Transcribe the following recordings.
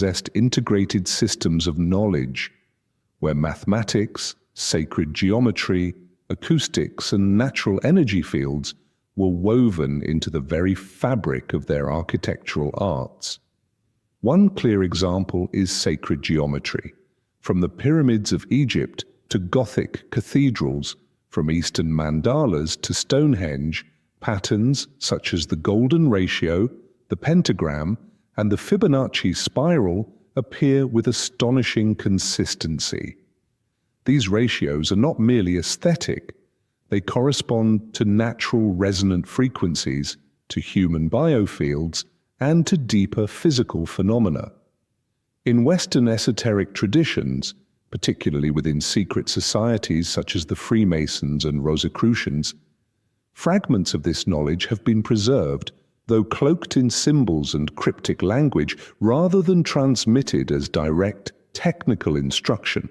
possessed integrated systems of knowledge, where mathematics, sacred geometry, acoustics, and natural energy fields were woven into the very fabric of their architectural arts. One clear example is sacred geometry. From the pyramids of Egypt to Gothic cathedrals, from Eastern mandalas to Stonehenge, patterns such as the golden ratio, the pentagram, and the Fibonacci spiral appear with astonishing consistency. These ratios are not merely aesthetic, they correspond to natural resonant frequencies, to human biofields, and to deeper physical phenomena. In Western esoteric traditions, particularly within secret societies such as the Freemasons and Rosicrucians, fragments of this knowledge have been preserved, though cloaked in symbols and cryptic language, rather than transmitted as direct, technical instruction.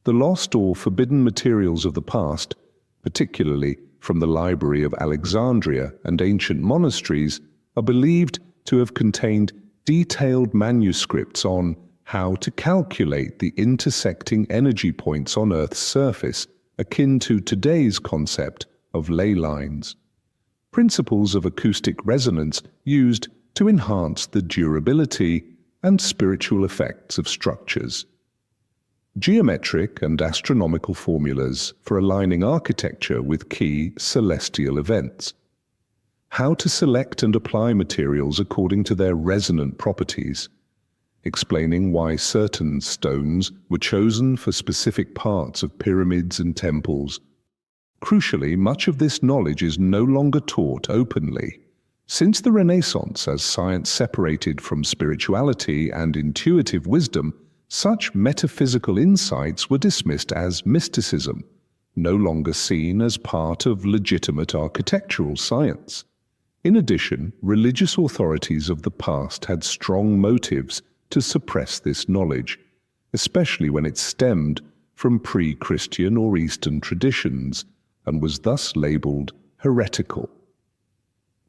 The lost or forbidden materials of the past, particularly from the Library of Alexandria and ancient monasteries, are believed to have contained detailed manuscripts on how to calculate the intersecting energy points on Earth's surface, akin to today's concept of ley lines. Principles of acoustic resonance used to enhance the durability and spiritual effects of structures. Geometric and astronomical formulas for aligning architecture with key celestial events. How to select and apply materials according to their resonant properties, explaining why certain stones were chosen for specific parts of pyramids and temples. Crucially, much of this knowledge is no longer taught openly. Since the Renaissance, as science separated from spirituality and intuitive wisdom, such metaphysical insights were dismissed as mysticism, no longer seen as part of legitimate architectural science. In addition, religious authorities of the past had strong motives to suppress this knowledge, especially when it stemmed from pre-Christian or Eastern traditions, and was thus labeled heretical.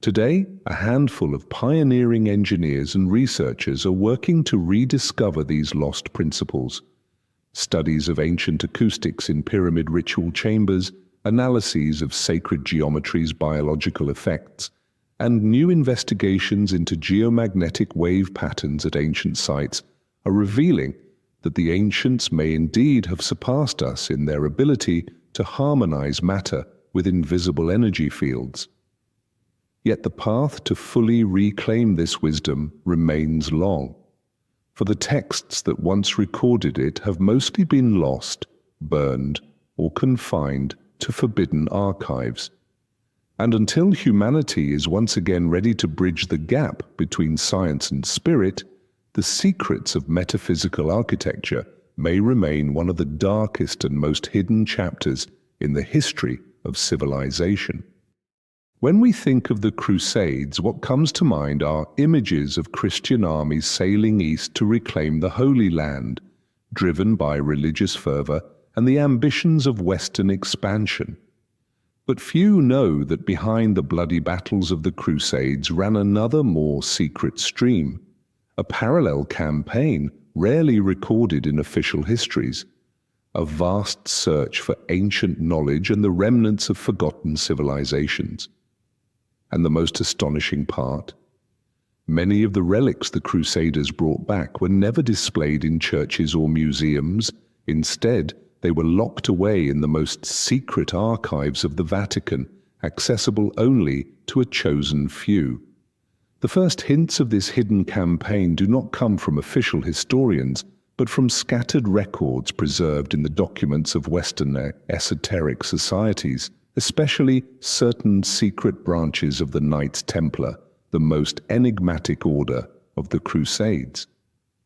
Today, a handful of pioneering engineers and researchers are working to rediscover these lost principles. Studies of ancient acoustics in pyramid ritual chambers, analyses of sacred geometry's biological effects, and new investigations into geomagnetic wave patterns at ancient sites are revealing that the ancients may indeed have surpassed us in their ability to harmonize matter with invisible energy fields. Yet the path to fully reclaim this wisdom remains long, for the texts that once recorded it have mostly been lost, burned, or confined to forbidden archives. And until humanity is once again ready to bridge the gap between science and spirit, the secrets of metaphysical architecture may remain one of the darkest and most hidden chapters in the history of civilization. When we think of the Crusades, what comes to mind are images of Christian armies sailing east to reclaim the Holy Land, driven by religious fervor and the ambitions of Western expansion. But few know that behind the bloody battles of the Crusades ran another more secret stream, a parallel campaign rarely recorded in official histories, a vast search for ancient knowledge and the remnants of forgotten civilizations. And the most astonishing part, many of the relics the Crusaders brought back were never displayed in churches or museums. Instead, they were locked away in the most secret archives of the Vatican, accessible only to a chosen few. The first hints of this hidden campaign do not come from official historians, but from scattered records preserved in the documents of Western esoteric societies, especially certain secret branches of the Knights Templar, the most enigmatic order of the Crusades.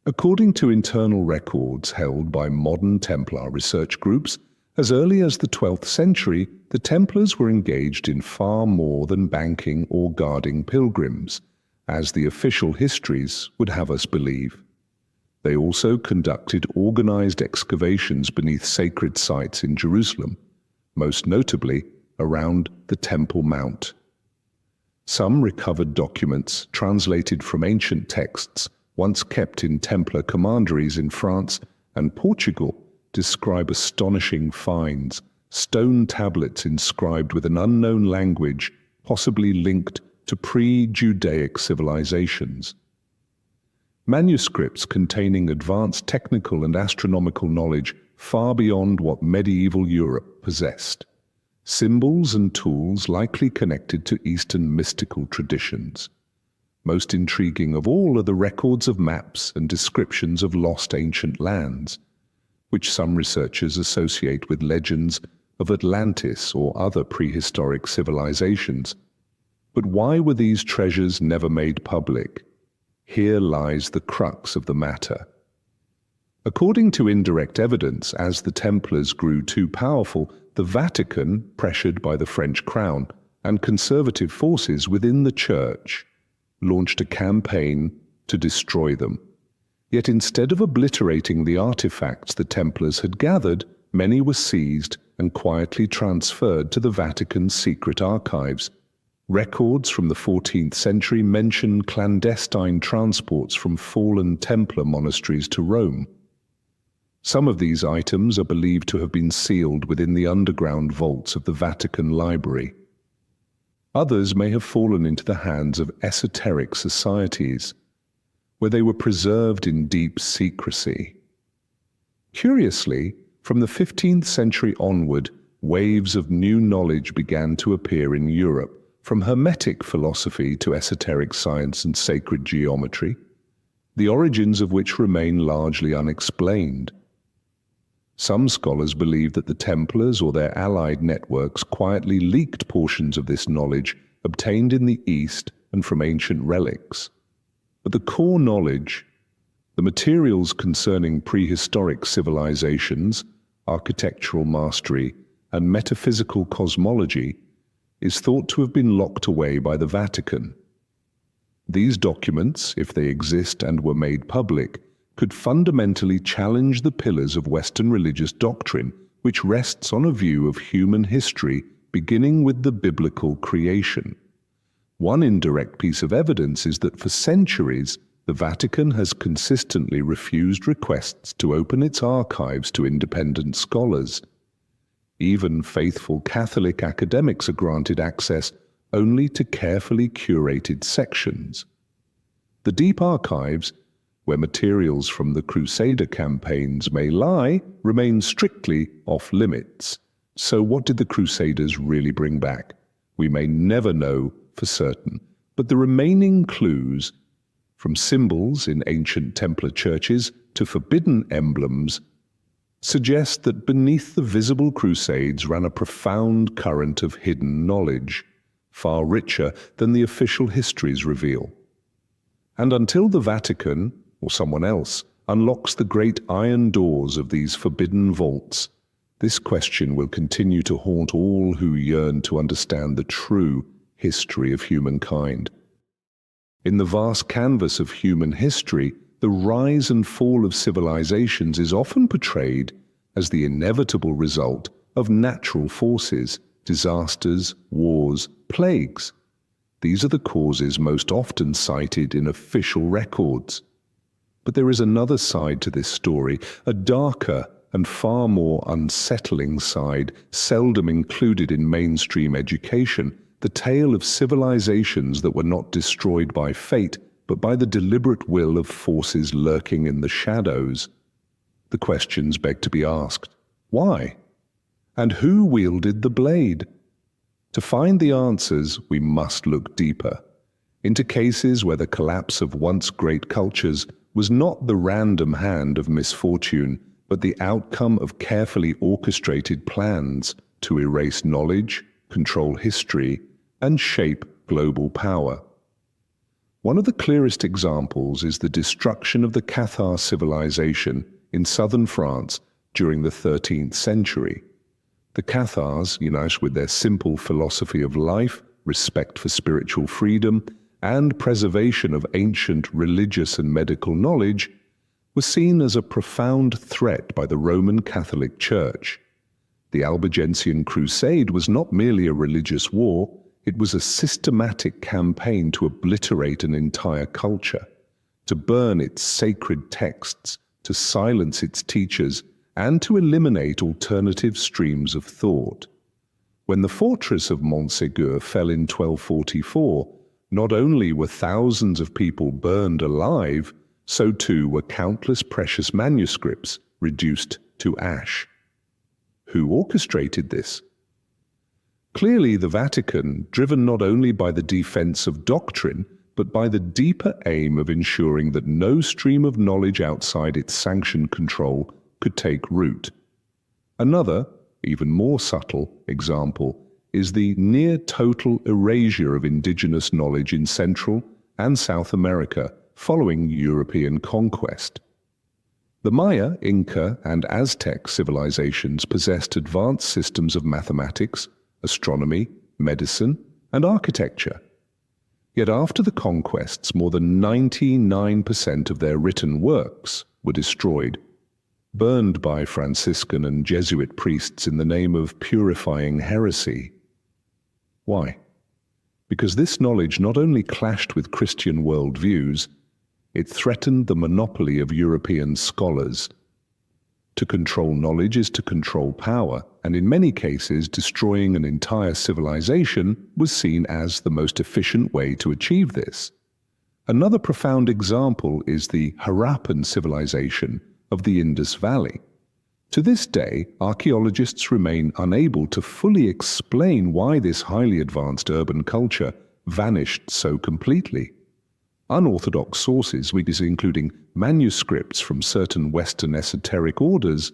According to internal records held by modern Templar research groups, as early as the 12th century, the Templars were engaged in far more than banking or guarding pilgrims, as the official histories would have us believe. They also conducted organized excavations beneath sacred sites in Jerusalem, most notably around the Temple Mount. Some recovered documents, translated from ancient texts, once kept in Templar commanderies in France and Portugal, describe astonishing finds, stone tablets inscribed with an unknown language, possibly linked to pre-Judaic civilizations. Manuscripts containing advanced technical and astronomical knowledge far beyond what medieval Europe possessed. Symbols and tools likely connected to Eastern mystical traditions. Most intriguing of all are the records of maps and descriptions of lost ancient lands, which some researchers associate with legends of Atlantis or other prehistoric civilizations. But why were these treasures never made public? Here lies the crux of the matter. According to indirect evidence, as the Templars grew too powerful, the Vatican, pressured by the French crown and conservative forces within the Church, launched a campaign to destroy them. Yet instead of obliterating the artifacts the Templars had gathered, many were seized and quietly transferred to the Vatican's secret archives. Records from the 14th century mention clandestine transports from fallen Templar monasteries to Rome. Some of these items are believed to have been sealed within the underground vaults of the Vatican Library. Others may have fallen into the hands of esoteric societies, where they were preserved in deep secrecy. Curiously, from the 15th century onward, waves of new knowledge began to appear in Europe, from Hermetic philosophy to esoteric science and sacred geometry, the origins of which remain largely unexplained. Some scholars believe that the Templars or their allied networks quietly leaked portions of this knowledge obtained in the East and from ancient relics. But the core knowledge, the materials concerning prehistoric civilizations, architectural mastery, and metaphysical cosmology, is thought to have been locked away by the Vatican. These documents, if they exist and were made public, could fundamentally challenge the pillars of Western religious doctrine, which rests on a view of human history beginning with the biblical creation. One indirect piece of evidence is that for centuries, the Vatican has consistently refused requests to open its archives to independent scholars. Even faithful Catholic academics are granted access only to carefully curated sections. The deep archives, where materials from the Crusader campaigns may lie, remain strictly off-limits. So what did the Crusaders really bring back? We may never know for certain, but the remaining clues, from symbols in ancient Templar churches to forbidden emblems, suggest that beneath the visible crusades ran a profound current of hidden knowledge, far richer than the official histories reveal. And until the Vatican, or someone else, unlocks the great iron doors of these forbidden vaults, this question will continue to haunt all who yearn to understand the true history of humankind. In the vast canvas of human history, the rise and fall of civilizations is often portrayed as the inevitable result of natural forces, disasters, wars, plagues. These are the causes most often cited in official records. But there is another side to this story, a darker and far more unsettling side, seldom included in mainstream education, the tale of civilizations that were not destroyed by fate, but by the deliberate will of forces lurking in the shadows. The questions beg to be asked. Why? And who wielded the blade? To find the answers, we must look deeper, into cases where the collapse of once great cultures was not the random hand of misfortune, but the outcome of carefully orchestrated plans to erase knowledge, control history, and shape global power. One of the clearest examples is the destruction of the Cathar civilization in southern France during the 13th century. The Cathars, with their simple philosophy of life, respect for spiritual freedom, and preservation of ancient religious and medical knowledge, were seen as a profound threat by the Roman Catholic Church. The Albigensian Crusade was not merely a religious war, it was a systematic campaign to obliterate an entire culture. to burn its sacred texts, to silence its teachers, and to eliminate alternative streams of thought. When the fortress of Montségur fell in 1244, not only were thousands of people burned alive, so too were countless precious manuscripts reduced to ash. Who orchestrated this? Clearly, the Vatican, driven not only by the defense of doctrine, but by the deeper aim of ensuring that no stream of knowledge outside its sanctioned control could take root. Another, even more subtle, example is the near-total erasure of indigenous knowledge in Central and South America following European conquest. The Maya, Inca, and Aztec civilizations possessed advanced systems of mathematics, astronomy, medicine, and architecture. Yet after the conquests, more than 99% of their written works were destroyed, burned by Franciscan and Jesuit priests in the name of purifying heresy. Why? Because this knowledge not only clashed with Christian worldviews, it threatened the monopoly of European scholars. To control knowledge is to control power, and in many cases, destroying an entire civilization was seen as the most efficient way to achieve this. Another profound example is the Harappan civilization of the Indus Valley. To this day, archaeologists remain unable to fully explain why this highly advanced urban culture vanished so completely. Unorthodox sources, including manuscripts from certain Western esoteric orders,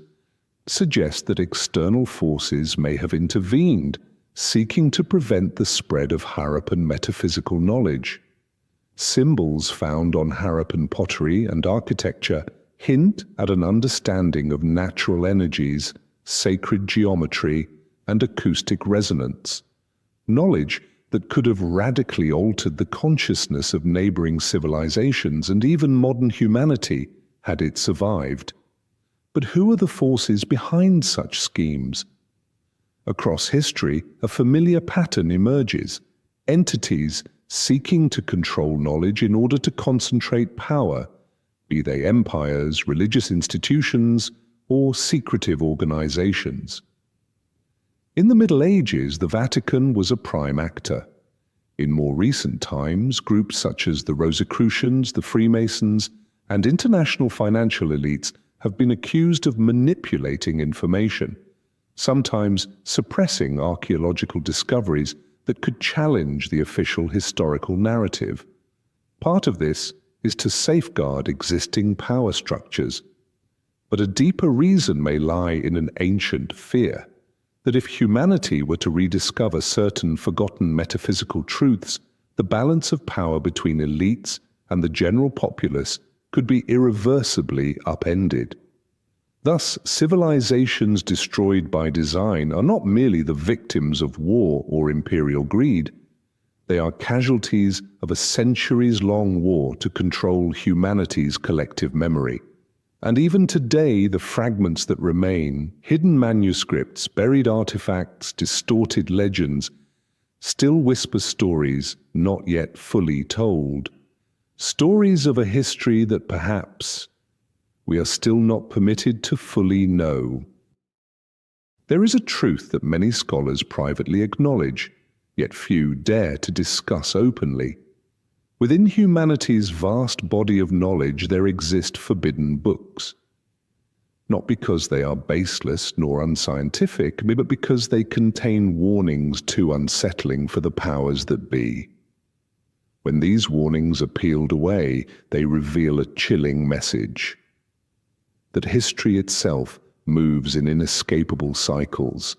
suggest that external forces may have intervened, seeking to prevent the spread of Harappan metaphysical knowledge. Symbols found on Harappan pottery and architecture hint at an understanding of natural energies, sacred geometry, and acoustic resonance, knowledge that could have radically altered the consciousness of neighboring civilizations and even modern humanity had it survived. But who are the forces behind such schemes? Across history, a familiar pattern emerges: entities seeking to control knowledge in order to concentrate power, be they empires, religious institutions, or secretive organizations. In the Middle Ages, the Vatican was a prime actor. In more recent times, groups such as the Rosicrucians, the Freemasons, and international financial elites have been accused of manipulating information, sometimes suppressing archaeological discoveries that could challenge the official historical narrative. Part of this is to safeguard existing power structures. But a deeper reason may lie in an ancient fear that if humanity were to rediscover certain forgotten metaphysical truths, the balance of power between elites and the general populace could be irreversibly upended. Thus, civilizations destroyed by design are not merely the victims of war or imperial greed. They are casualties of a centuries-long war to control humanity's collective memory. And even today, the fragments that remain, hidden manuscripts, buried artifacts, distorted legends, still whisper stories not yet fully told. Stories of a history that perhaps we are still not permitted to fully know. There is a truth that many scholars privately acknowledge, yet few dare to discuss openly. Within humanity's vast body of knowledge there exist forbidden books. Not because they are baseless nor unscientific, but because they contain warnings too unsettling for the powers that be. When these warnings are peeled away, they reveal a chilling message: that history itself moves in inescapable cycles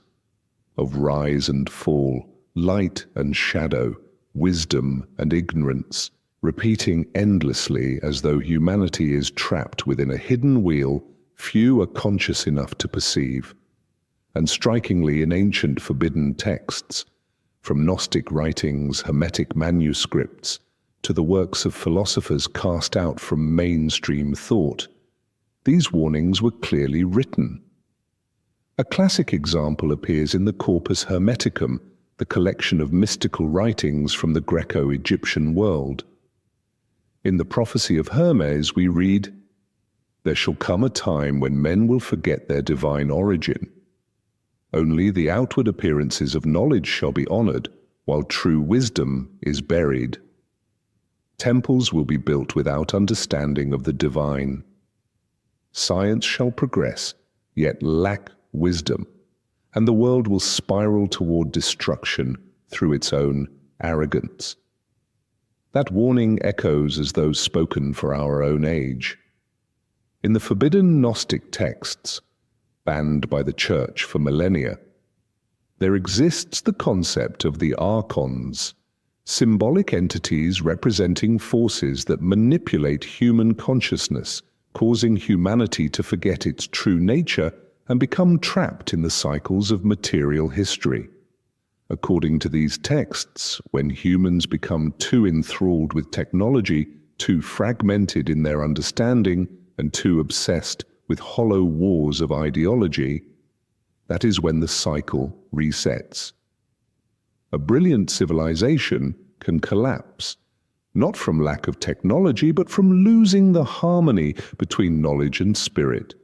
of rise and fall, light and shadow, wisdom and ignorance, repeating endlessly as though humanity is trapped within a hidden wheel few are conscious enough to perceive. And strikingly, in ancient forbidden texts, from Gnostic writings, Hermetic manuscripts, to the works of philosophers cast out from mainstream thought, these warnings were clearly written. A classic example appears in the Corpus Hermeticum, the collection of mystical writings from the Greco-Egyptian world. In the prophecy of Hermes, we read, "There shall come a time when men will forget their divine origin. Only the outward appearances of knowledge shall be honored, while true wisdom is buried. Temples will be built without understanding of the divine. Science shall progress, yet lack wisdom, and the world will spiral toward destruction through its own arrogance." That warning echoes as though spoken for our own age. In the forbidden Gnostic texts, banned by the Church for millennia, there exists the concept of the archons, symbolic entities representing forces that manipulate human consciousness, causing humanity to forget its true nature and become trapped in the cycles of material history. According to these texts, when humans become too enthralled with technology, too fragmented in their understanding, and too obsessed with hollow wars of ideology, that is when the cycle resets. A brilliant civilization can collapse, not from lack of technology, but from losing the harmony between knowledge and spirit.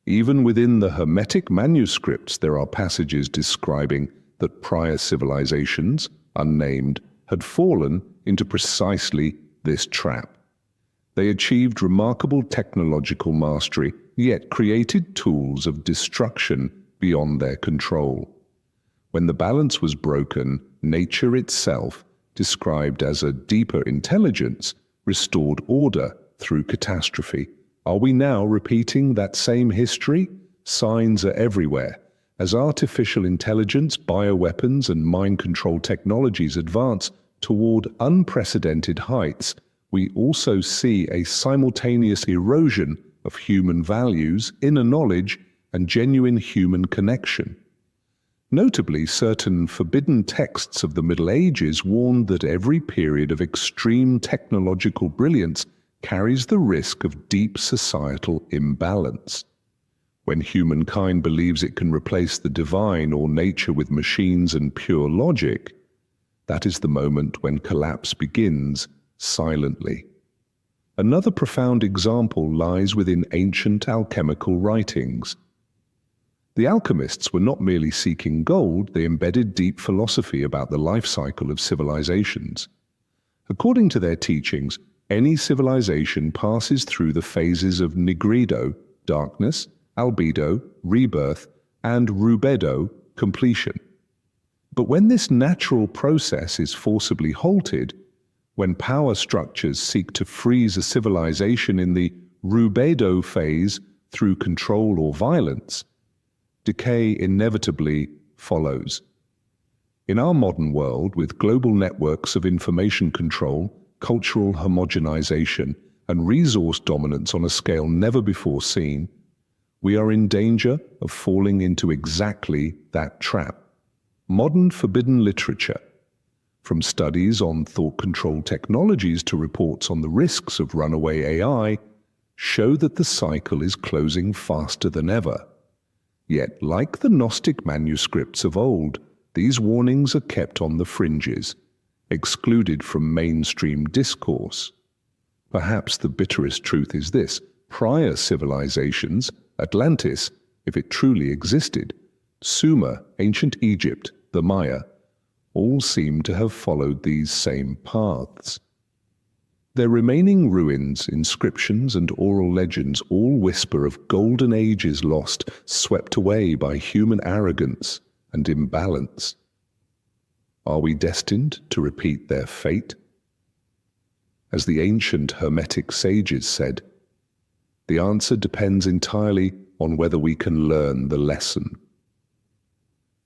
Even within the Hermetic manuscripts, there are passages describing that prior civilizations, unnamed, had fallen into precisely this trap. They achieved remarkable technological mastery, yet created tools of destruction beyond their control. When the balance was broken, nature itself, described as a deeper intelligence, restored order through catastrophe. Are we now repeating that same history? Signs are everywhere. As artificial intelligence, bioweapons, and mind control technologies advance toward unprecedented heights, we also see a simultaneous erosion of human values, inner knowledge, and genuine human connection. Notably, certain forbidden texts of the Middle Ages warned that every period of extreme technological brilliance carries the risk of deep societal imbalance. When humankind believes it can replace the divine or nature with machines and pure logic, that is the moment when collapse begins silently. Another profound example lies within ancient alchemical writings. The alchemists were not merely seeking gold, they embedded deep philosophy about the life cycle of civilizations. According to their teachings, any civilization passes through the phases of nigredo, darkness, albedo, rebirth, and rubedo, completion. But when this natural process is forcibly halted, when power structures seek to freeze a civilization in the rubedo phase through control or violence, decay inevitably follows. In our modern world, with global networks of information control, cultural homogenization, and resource dominance on a scale never before seen, we are in danger of falling into exactly that trap. Modern forbidden literature, from studies on thought-controlled technologies to reports on the risks of runaway AI, show that the cycle is closing faster than ever. Yet, like the Gnostic manuscripts of old, these warnings are kept on the fringes, excluded from mainstream discourse. Perhaps the bitterest truth is this: prior civilizations, Atlantis, if it truly existed, Sumer, ancient Egypt, the Maya, all seem to have followed these same paths. Their remaining ruins, inscriptions, and oral legends all whisper of golden ages lost, swept away by human arrogance and imbalance. Are we destined to repeat their fate? As the ancient Hermetic sages said, the answer depends entirely on whether we can learn the lesson.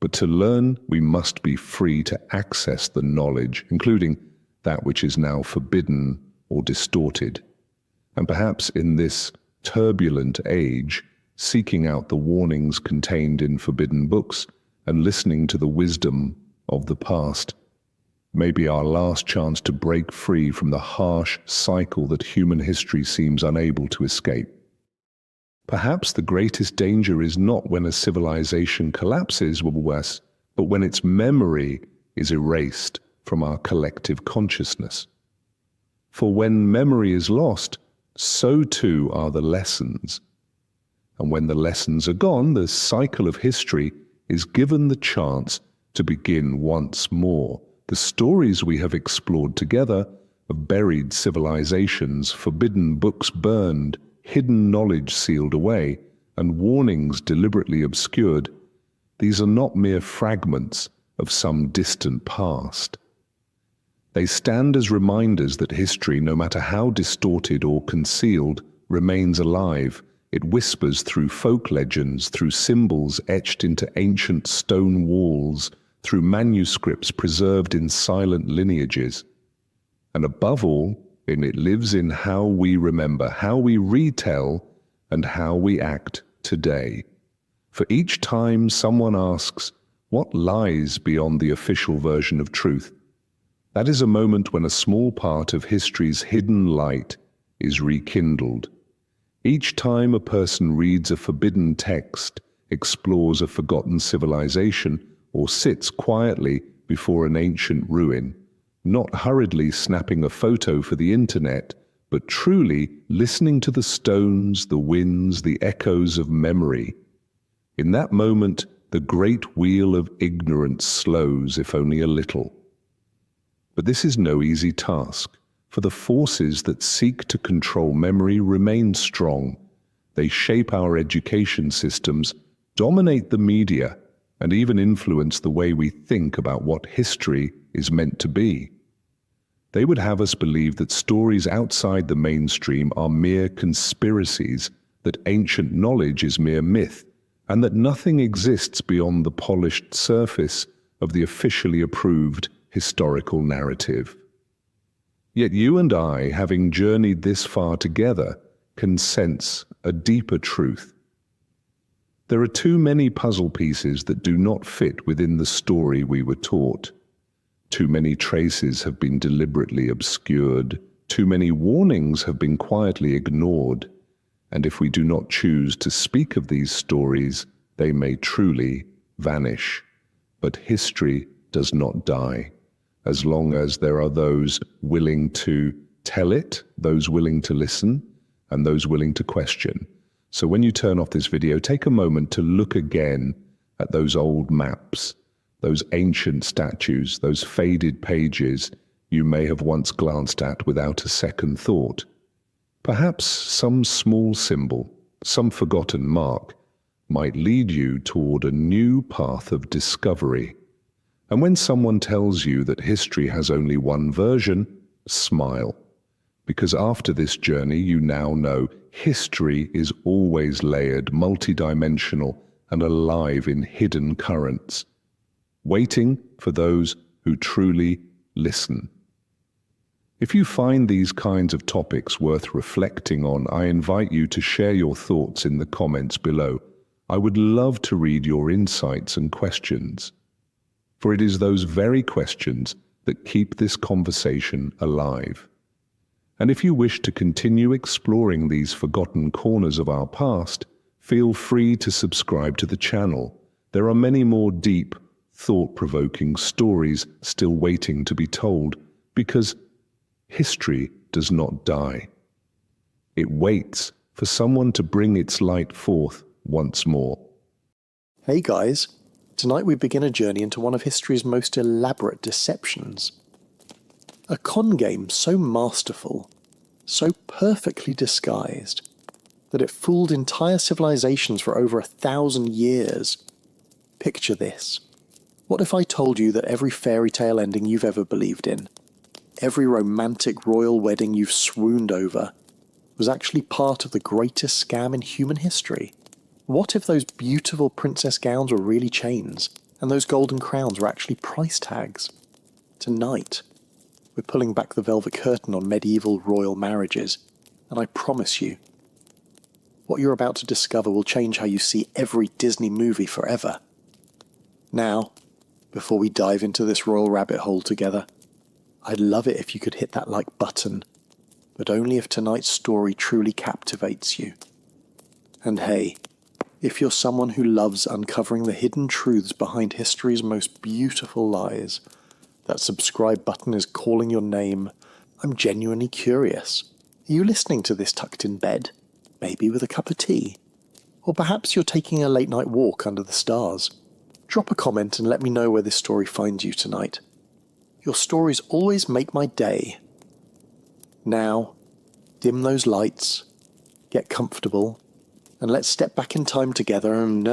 But to learn, we must be free to access the knowledge, including that which is now forbidden or distorted. And perhaps in this turbulent age, seeking out the warnings contained in forbidden books and listening to the wisdom of the past may be our last chance to break free from the harsh cycle that human history seems unable to escape. Perhaps the greatest danger is not when a civilization collapses, but when its memory is erased from our collective consciousness. For when memory is lost, so too are the lessons. And when the lessons are gone, the cycle of history is given the chance to begin once more. The stories we have explored together of buried civilizations, forbidden books burned, hidden knowledge sealed away, and warnings deliberately obscured, these are not mere fragments of some distant past. They stand as reminders that history, no matter how distorted or concealed, remains alive. It whispers through folk legends, through symbols etched into ancient stone walls, through manuscripts preserved in silent lineages. And above all, it lives in how we remember, how we retell, and how we act today. For each time someone asks, what lies beyond the official version of truth? That is a moment when a small part of history's hidden light is rekindled. Each time a person reads a forbidden text, explores a forgotten civilization, or sits quietly before an ancient ruin, not hurriedly snapping a photo for the internet, but truly listening to the stones, the winds, the echoes of memory. In that moment, the great wheel of ignorance slows, if only a little. But this is no easy task, for the forces that seek to control memory remain strong. They shape our education systems, dominate the media, and even influence the way we think about what history is meant to be. They would have us believe that stories outside the mainstream are mere conspiracies, that ancient knowledge is mere myth, and that nothing exists beyond the polished surface of the officially approved historical narrative. Yet you and I, having journeyed this far together, can sense a deeper truth. There are too many puzzle pieces that do not fit within the story we were taught. Too many traces have been deliberately obscured. Too many warnings have been quietly ignored. And if we do not choose to speak of these stories, they may truly vanish. But history does not die, as long as there are those willing to tell it, those willing to listen, and those willing to question. So when you turn off this video, take a moment to look again at those old maps, those ancient statues, those faded pages you may have once glanced at without a second thought. Perhaps some small symbol, some forgotten mark, might lead you toward a new path of discovery. And when someone tells you that history has only one version, smile. Because after this journey, you now know history is always layered, multidimensional, and alive in hidden currents, waiting for those who truly listen. If you find these kinds of topics worth reflecting on, I invite you to share your thoughts in the comments below. I would love to read your insights and questions, for it is those very questions that keep this conversation alive. And if you wish to continue exploring these forgotten corners of our past, feel free to subscribe to the channel. There are many more deep, thought-provoking stories still waiting to be told, because history does not die. It waits for someone to bring its light forth once more. Hey guys, tonight we begin a journey into one of history's most elaborate deceptions. A con game so masterful, so perfectly disguised, that it fooled entire civilizations for over 1,000 years. Picture this. What if I told you that every fairy tale ending you've ever believed in, every romantic royal wedding you've swooned over, was actually part of the greatest scam in human history? What if those beautiful princess gowns were really chains, and those golden crowns were actually price tags? Tonight, we're pulling back the velvet curtain on medieval royal marriages, and I promise you, what you're about to discover will change how you see every Disney movie forever. Now, before we dive into this royal rabbit hole together, I'd love it if you could hit that like button, but only if tonight's story truly captivates you. And hey, if you're someone who loves uncovering the hidden truths behind history's most beautiful lies, that subscribe button is calling your name. I'm genuinely curious. Are you listening to this tucked in bed? Maybe with a cup of tea? Or perhaps you're taking a late-night walk under the stars. Drop a comment and let me know where this story finds you tonight. Your stories always make my day. Now, dim those lights, get comfortable, and let's step back in time together and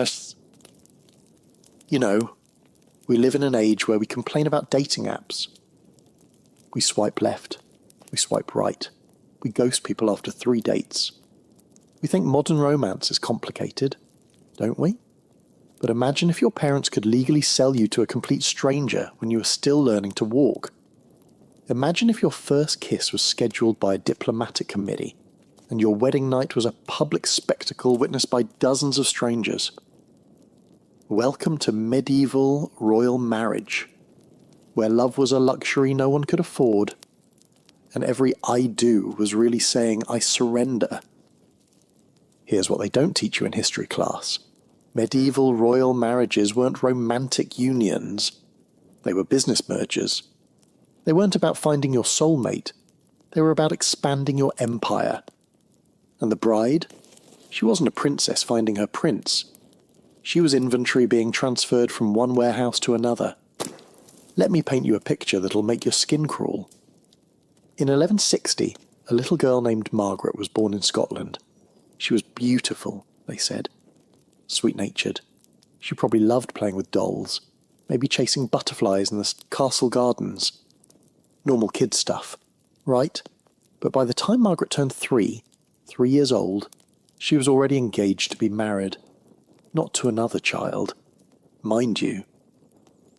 You know, we live in an age where we complain about dating apps. We swipe left, we swipe right, we ghost people after 3 dates. We think modern romance is complicated, don't we? But imagine if your parents could legally sell you to a complete stranger when you were still learning to walk. Imagine if your first kiss was scheduled by a diplomatic committee, and your wedding night was a public spectacle witnessed by dozens of strangers. Welcome to medieval royal marriage, where love was a luxury no one could afford, and every I do was really saying I surrender. Here's what they don't teach you in history class. Medieval royal marriages weren't romantic unions. They were business mergers. They weren't about finding your soulmate. They were about expanding your empire. And the bride? She wasn't a princess finding her prince. She was inventory being transferred from one warehouse to another. Let me paint you a picture that'll make your skin crawl. In 1160, a little girl named Margaret was born in Scotland. She was beautiful, they said. Sweet-natured. She probably loved playing with dolls, maybe chasing butterflies in the castle gardens. Normal kid stuff, right? But by the time Margaret turned 3 years old, she was already engaged to be married. Not to another child, mind you.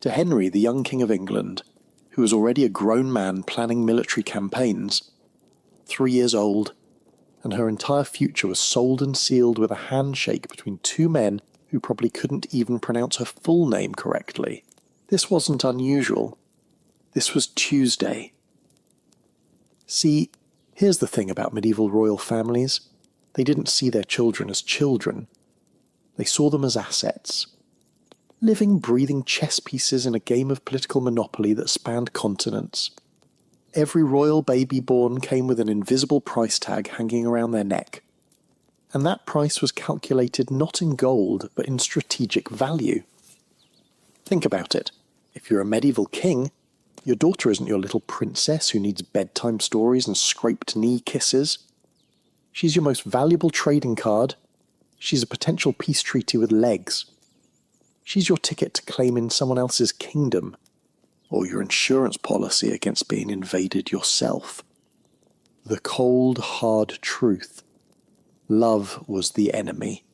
To Henry, the young King of England, who was already a grown man planning military campaigns. 3 years old, and her entire future was sold and sealed with a handshake between 2 men who probably couldn't even pronounce her full name correctly. This wasn't unusual. This was Tuesday. See, here's the thing about medieval royal families. They didn't see their children as children. They saw them as assets. Living, breathing chess pieces in a game of political monopoly that spanned continents. Every royal baby born came with an invisible price tag hanging around their neck. And that price was calculated not in gold, but in strategic value. Think about it. If you're a medieval king, your daughter isn't your little princess who needs bedtime stories and scraped knee kisses. She's your most valuable trading card. She's a potential peace treaty with legs. She's your ticket to claim in someone else's kingdom, or your insurance policy against being invaded yourself. The cold, hard truth. Love was the enemy.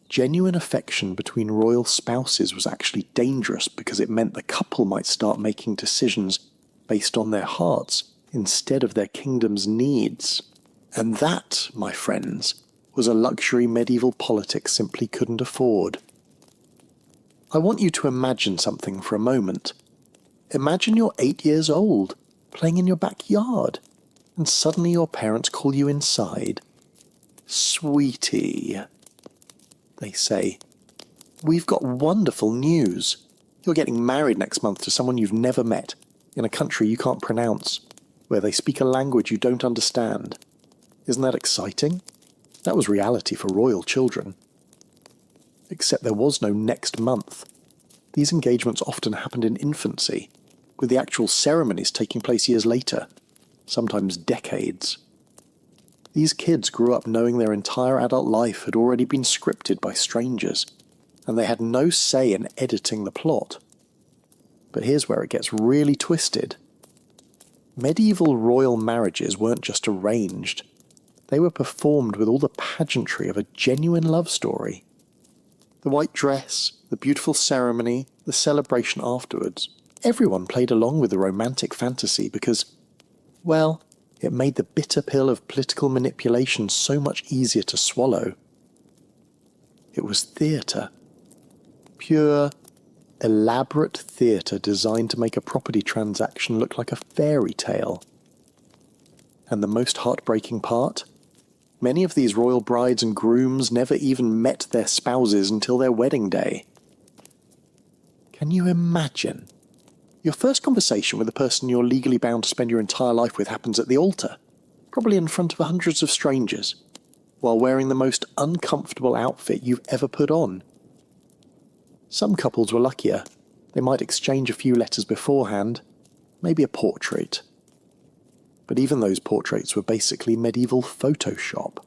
Genuine affection between royal spouses was actually dangerous because it meant the couple might start making decisions based on their hearts instead of their kingdom's needs. And that, my friends, was a luxury medieval politics simply couldn't afford. I want you to imagine something for a moment. Imagine you're 8 years old, playing in your backyard, and suddenly your parents call you inside. Sweetie, they say, we've got wonderful news. You're getting married next month to someone you've never met, in a country you can't pronounce, where they speak a language you don't understand. Isn't that exciting? That was reality for royal children. Except there was no next month. These engagements often happened in infancy, with the actual ceremonies taking place years later, sometimes decades. These kids grew up knowing their entire adult life had already been scripted by strangers, and they had no say in editing the plot. But here's where it gets really twisted. Medieval royal marriages weren't just arranged. They were performed with all the pageantry of a genuine love story. The white dress, the beautiful ceremony, the celebration afterwards. Everyone played along with the romantic fantasy because, well, it made the bitter pill of political manipulation so much easier to swallow. It was theatre. Pure, elaborate theatre designed to make a property transaction look like a fairy tale. And the most heartbreaking part? Many of these royal brides and grooms never even met their spouses until their wedding day. Can you imagine? Your first conversation with the person you're legally bound to spend your entire life with happens at the altar, probably in front of hundreds of strangers, while wearing the most uncomfortable outfit you've ever put on. Some couples were luckier. They might exchange a few letters beforehand, maybe a portrait. But even those portraits were basically medieval Photoshop.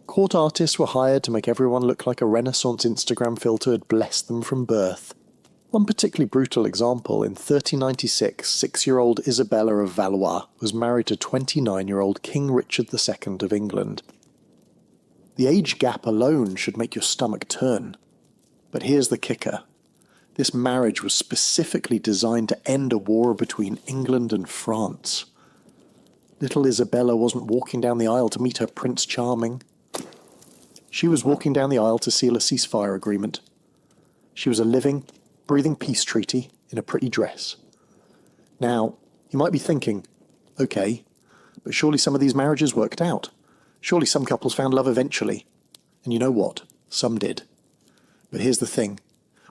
Court artists were hired to make everyone look like a Renaissance Instagram filter had blessed them from birth. One particularly brutal example, in 1396, 6-year-old Isabella of Valois was married to 29-year-old King Richard II of England. The age gap alone should make your stomach turn. But here's the kicker. This marriage was specifically designed to end a war between England and France. Little Isabella wasn't walking down the aisle to meet her Prince Charming. She was walking down the aisle to seal a ceasefire agreement. She was a living, breathing peace treaty in a pretty dress. Now, you might be thinking, okay, but surely some of these marriages worked out. Surely some couples found love eventually. And you know what? Some did. But here's the thing.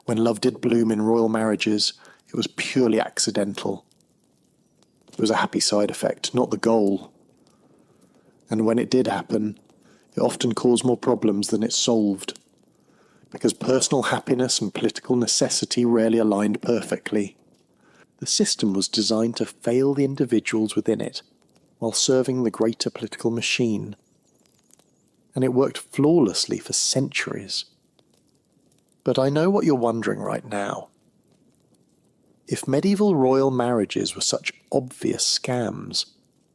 When love did bloom in royal marriages, it was purely accidental. It was a happy side effect, not the goal. And when it did happen, it often caused more problems than it solved. Because personal happiness and political necessity rarely aligned perfectly. The system was designed to fail the individuals within it, while serving the greater political machine. And it worked flawlessly for centuries. But I know what you're wondering right now. If medieval royal marriages were such obvious scams,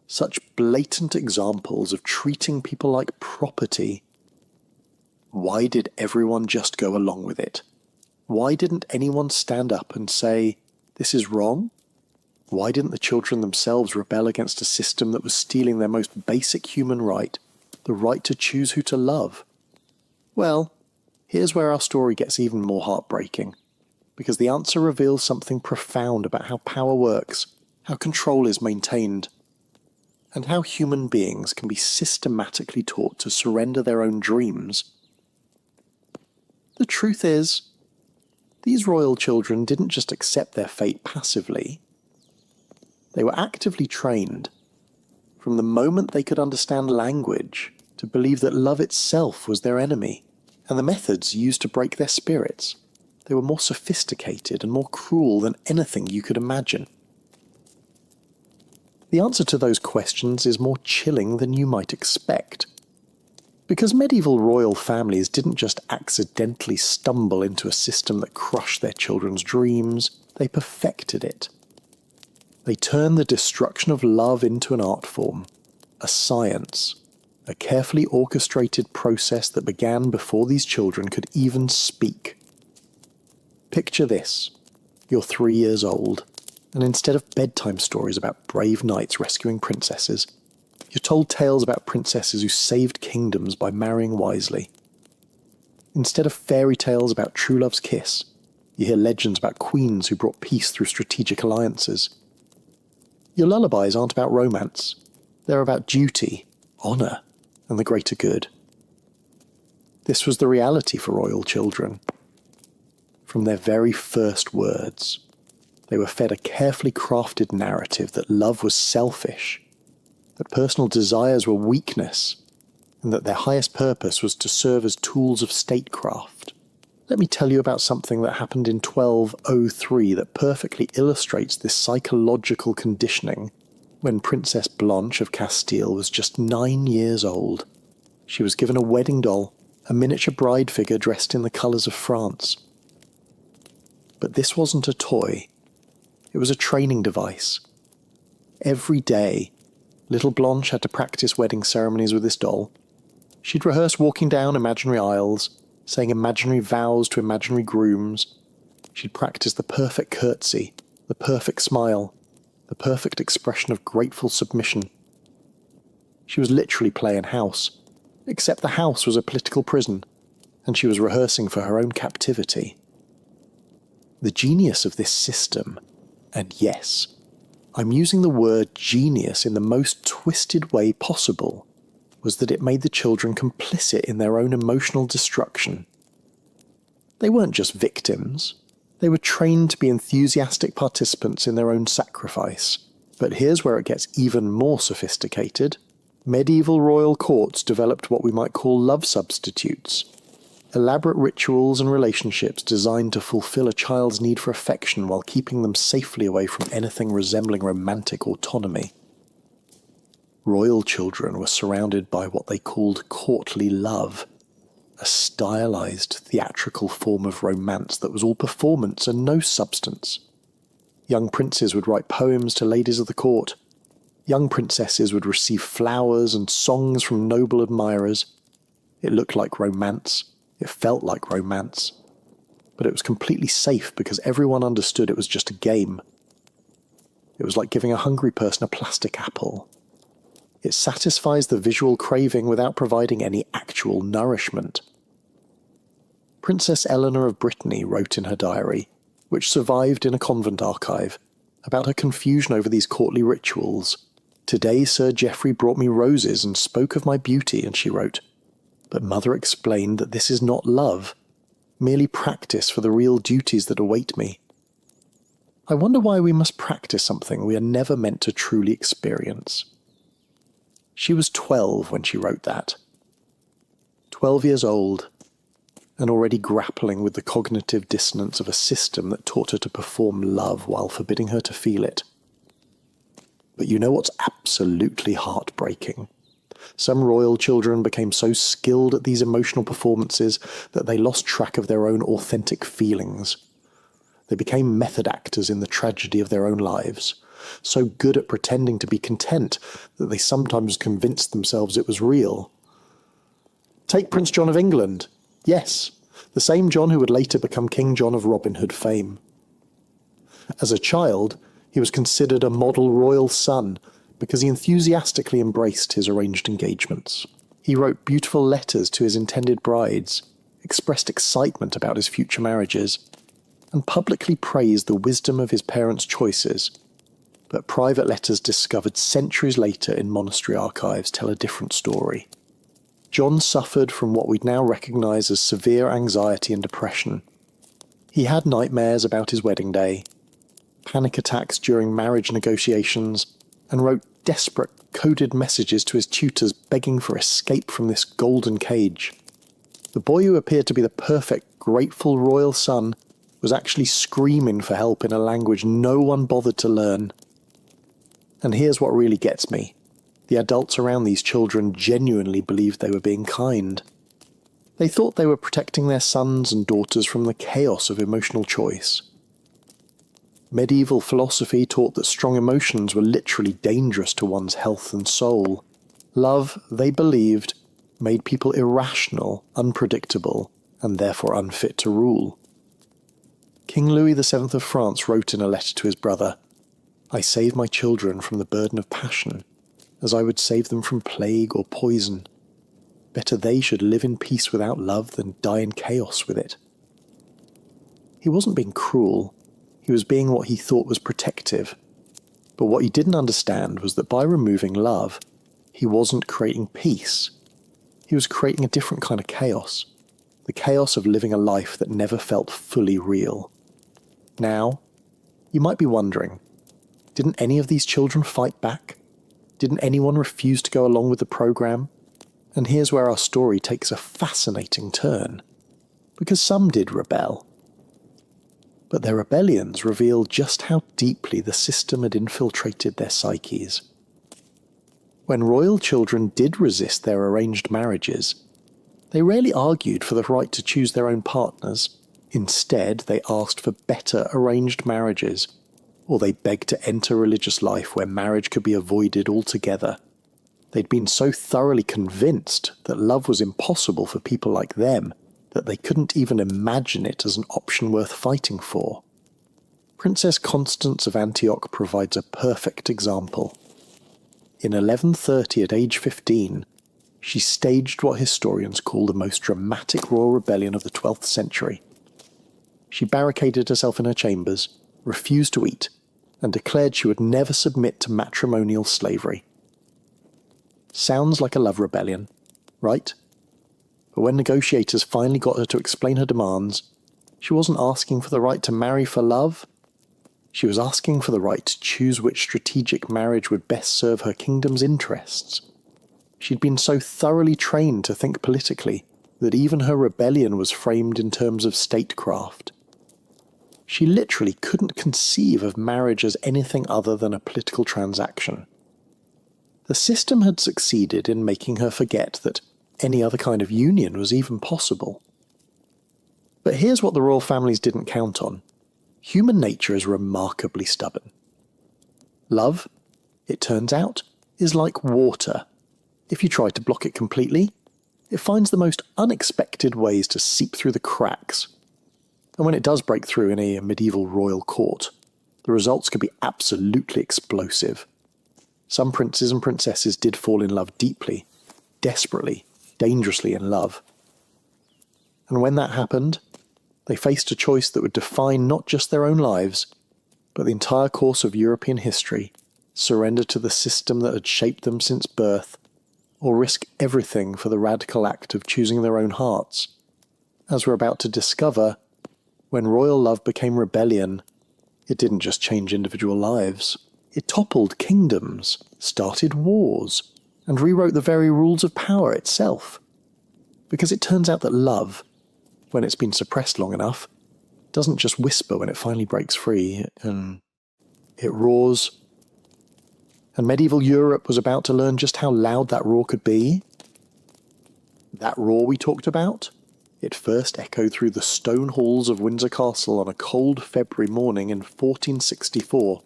such blatant examples of treating people like property, why did everyone just go along with it? Why didn't anyone stand up and say, this is wrong? Why didn't the children themselves rebel against a system that was stealing their most basic human right, the right to choose who to love? Well, here's where our story gets even more heartbreaking, because the answer reveals something profound about how power works, how control is maintained, and how human beings can be systematically taught to surrender their own dreams. The truth is, these royal children didn't just accept their fate passively. They were actively trained, from the moment they could understand language, to believe that love itself was their enemy. And the methods used to break their spirits, they were more sophisticated and more cruel than anything you could imagine. The answer to those questions is more chilling than you might expect. Because medieval royal families didn't just accidentally stumble into a system that crushed their children's dreams, they perfected it. They turned the destruction of love into an art form, a science, a carefully orchestrated process that began before these children could even speak. Picture this. You're 3 years old, and instead of bedtime stories about brave knights rescuing princesses, you're told tales about princesses who saved kingdoms by marrying wisely. Instead of fairy tales about true love's kiss, you hear legends about queens who brought peace through strategic alliances. Your lullabies aren't about romance. They're about duty, honour, and the greater good. This was the reality for royal children. From their very first words, they were fed a carefully crafted narrative that love was selfish, that personal desires were weakness, and that their highest purpose was to serve as tools of statecraft. Let me tell you about something that happened in 1203 that perfectly illustrates this psychological conditioning when Princess Blanche of Castile was just 9 years old. She was given a wedding doll, a miniature bride figure dressed in the colours of France. But this wasn't a toy. It was a training device. Every day, little Blanche had to practice wedding ceremonies with this doll. She'd rehearse walking down imaginary aisles, saying imaginary vows to imaginary grooms. She'd practice the perfect curtsy, the perfect smile, the perfect expression of grateful submission. She was literally playing house, except the house was a political prison, and she was rehearsing for her own captivity. The genius of this system, and yes, I'm using the word genius in the most twisted way possible, was that it made the children complicit in their own emotional destruction. They weren't just victims, They were trained to be enthusiastic participants in their own sacrifice. But here's where it gets even more sophisticated. Medieval royal courts developed what we might call love substitutes. Elaborate rituals and relationships designed to fulfill a child's need for affection while keeping them safely away from anything resembling romantic autonomy. Royal children were surrounded by what they called courtly love, a stylized, theatrical form of romance that was all performance and no substance. Young princes would write poems to ladies of the court. Young princesses would receive flowers and songs from noble admirers. It looked like romance. It felt like romance. But it was completely safe because everyone understood it was just a game. It was like giving a hungry person a plastic apple. It satisfies the visual craving without providing any actual nourishment. Princess Eleanor of Brittany wrote in her diary, which survived in a convent archive, about her confusion over these courtly rituals. "Today Sir Geoffrey brought me roses and spoke of my beauty," and she wrote, "but Mother explained that this is not love, merely practice for the real duties that await me. I wonder why we must practice something we are never meant to truly experience." She was 12 when she wrote that. 12 years old, and already grappling with the cognitive dissonance of a system that taught her to perform love while forbidding her to feel it. But you know what's absolutely heartbreaking? Some royal children became so skilled at these emotional performances that they lost track of their own authentic feelings. They became method actors in the tragedy of their own lives, so good at pretending to be content that they sometimes convinced themselves it was real. Take Prince John of England. Yes, the same John who would later become King John of Robin Hood fame. As a child, he was considered a model royal son because he enthusiastically embraced his arranged engagements. He wrote beautiful letters to his intended brides, expressed excitement about his future marriages, and publicly praised the wisdom of his parents' choices. But private letters discovered centuries later in monastery archives tell a different story. John suffered from what we'd now recognise as severe anxiety and depression. He had nightmares about his wedding day, panic attacks during marriage negotiations, and wrote desperate, coded messages to his tutors begging for escape from this golden cage. The boy who appeared to be the perfect, grateful royal son was actually screaming for help in a language no one bothered to learn. And here's what really gets me. The adults around these children genuinely believed they were being kind. They thought they were protecting their sons and daughters from the chaos of emotional choice. Medieval philosophy taught that strong emotions were literally dangerous to one's health and soul. Love, they believed, made people irrational, unpredictable, and therefore unfit to rule. King Louis VII of France wrote in a letter to his brother, "I save my children from the burden of passion, as I would save them from plague or poison. Better they should live in peace without love than die in chaos with it." He wasn't being cruel. He was being what he thought was protective. But what he didn't understand was that by removing love, he wasn't creating peace. He was creating a different kind of chaos. The chaos of living a life that never felt fully real. Now, you might be wondering, didn't any of these children fight back? Didn't anyone refuse to go along with the program? And here's where our story takes a fascinating turn. Because some did rebel. But their rebellions revealed just how deeply the system had infiltrated their psyches. When royal children did resist their arranged marriages, they rarely argued for the right to choose their own partners. Instead, they asked for better arranged marriages, or they begged to enter religious life where marriage could be avoided altogether. They'd been so thoroughly convinced that love was impossible for people like them that they couldn't even imagine it as an option worth fighting for. Princess Constance of Antioch provides a perfect example. In 1130, at age 15, she staged what historians call the most dramatic royal rebellion of the 12th century. She barricaded herself in her chambers, refused to eat, and declared she would never submit to matrimonial slavery. Sounds like a love rebellion, right? But when negotiators finally got her to explain her demands, She wasn't asking for the right to marry for love. She was asking for the right to choose which strategic marriage would best serve her kingdom's interests. She'd been so thoroughly trained to think politically that even her rebellion was framed in terms of statecraft. She literally couldn't conceive of marriage as anything other than a political transaction. The system had succeeded in making her forget that any other kind of union was even possible. But here's what the royal families didn't count on. Human nature is remarkably stubborn. Love, it turns out, is like water. If you try to block it completely, it finds the most unexpected ways to seep through the cracks. And when it does break through in a medieval royal court, the results could be absolutely explosive. Some princes and princesses did fall in love deeply, desperately, dangerously in love. And when that happened, they faced a choice that would define not just their own lives, but the entire course of European history: surrender to the system that had shaped them since birth, or risk everything for the radical act of choosing their own hearts. As we're about to discover, when royal love became rebellion, it didn't just change individual lives. It toppled kingdoms, started wars, and rewrote the very rules of power itself. Because it turns out that love, when it's been suppressed long enough, doesn't just whisper when it finally breaks free, and it roars. And medieval Europe was about to learn just how loud that roar could be. That roar we talked about, it first echoed through the stone halls of Windsor Castle on a cold February morning in 1464,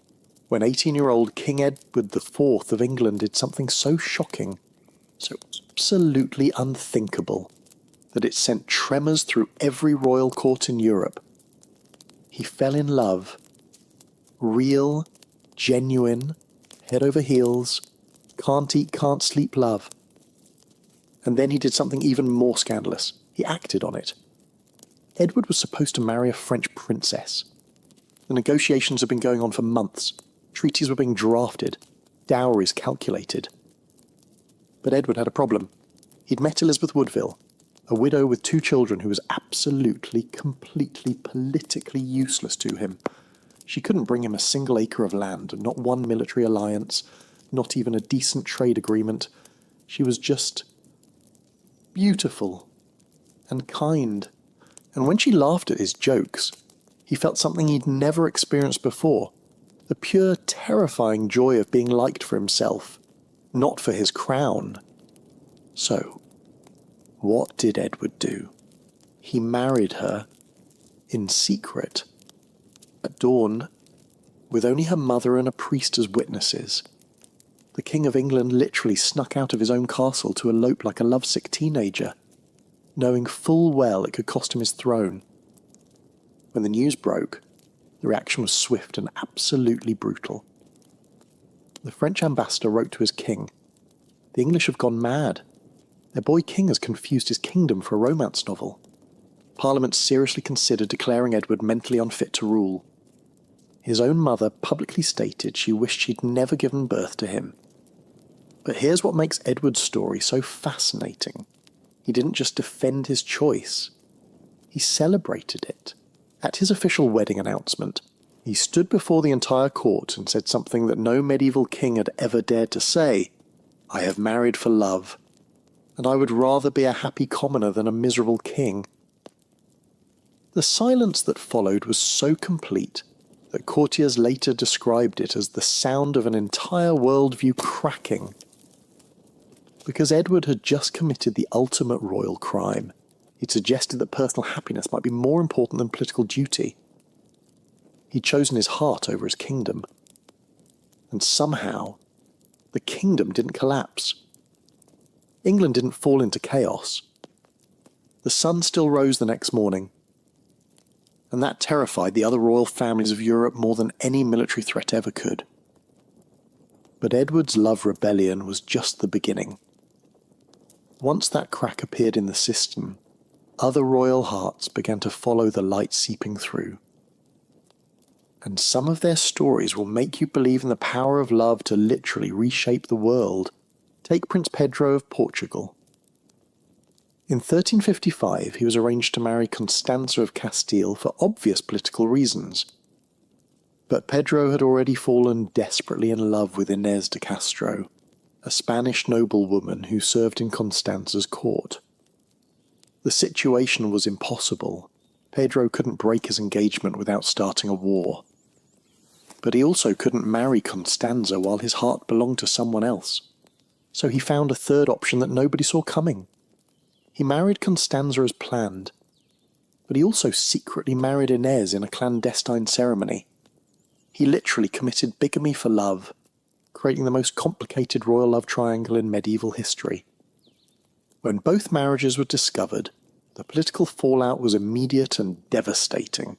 when 18-year-old King Edward IV of England did something so shocking, so absolutely unthinkable, that it sent tremors through every royal court in Europe. He fell in love. Real, genuine, head over heels, can't eat, can't sleep love. And then he did something even more scandalous. He acted on it. Edward was supposed to marry a French princess. The negotiations had been going on for months. Treaties were being drafted. Dowries calculated. But Edward had a problem. He'd met Elizabeth Woodville, a widow with 2 children who was absolutely, completely, politically useless to him. She couldn't bring him a single acre of land, not one military alliance, not even a decent trade agreement. She was just beautiful and kind. And when she laughed at his jokes, he felt something he'd never experienced before. The pure, terrifying joy of being liked for himself, not for his crown. So, what did Edward do? He married her in secret. At dawn, with only her mother and a priest as witnesses, the King of England literally snuck out of his own castle to elope like a lovesick teenager, knowing full well it could cost him his throne. When the news broke, the reaction was swift and absolutely brutal. The French ambassador wrote to his king, "The English have gone mad. Their boy king has confused his kingdom for a romance novel. Parliament seriously considered declaring Edward mentally unfit to rule." His own mother publicly stated she wished she'd never given birth to him. But here's what makes Edward's story so fascinating. He didn't just defend his choice. He celebrated it. At his official wedding announcement, he stood before the entire court and said something that no medieval king had ever dared to say: "I have married for love, and I would rather be a happy commoner than a miserable king." The silence that followed was so complete that courtiers later described it as the sound of an entire worldview cracking. Because Edward had just committed the ultimate royal crime. He'd suggested that personal happiness might be more important than political duty. He'd chosen his heart over his kingdom. And somehow, the kingdom didn't collapse. England didn't fall into chaos. The sun still rose the next morning, and that terrified the other royal families of Europe more than any military threat ever could. But Edward's love rebellion was just the beginning. Once that crack appeared in the system, other royal hearts began to follow the light seeping through. And some of their stories will make you believe in the power of love to literally reshape the world. Take Prince Pedro of Portugal. In 1355 he was arranged to marry Constanza of Castile for obvious political reasons. But Pedro had already fallen desperately in love with Inés de Castro, a Spanish noblewoman who served in Constanza's court. The situation was impossible. Pedro couldn't break his engagement without starting a war. But he also couldn't marry Constanza while his heart belonged to someone else. So he found a third option that nobody saw coming. He married Constanza as planned, but he also secretly married Inés in a clandestine ceremony. He literally committed bigamy for love, creating the most complicated royal love triangle in medieval history. When both marriages were discovered, the political fallout was immediate and devastating.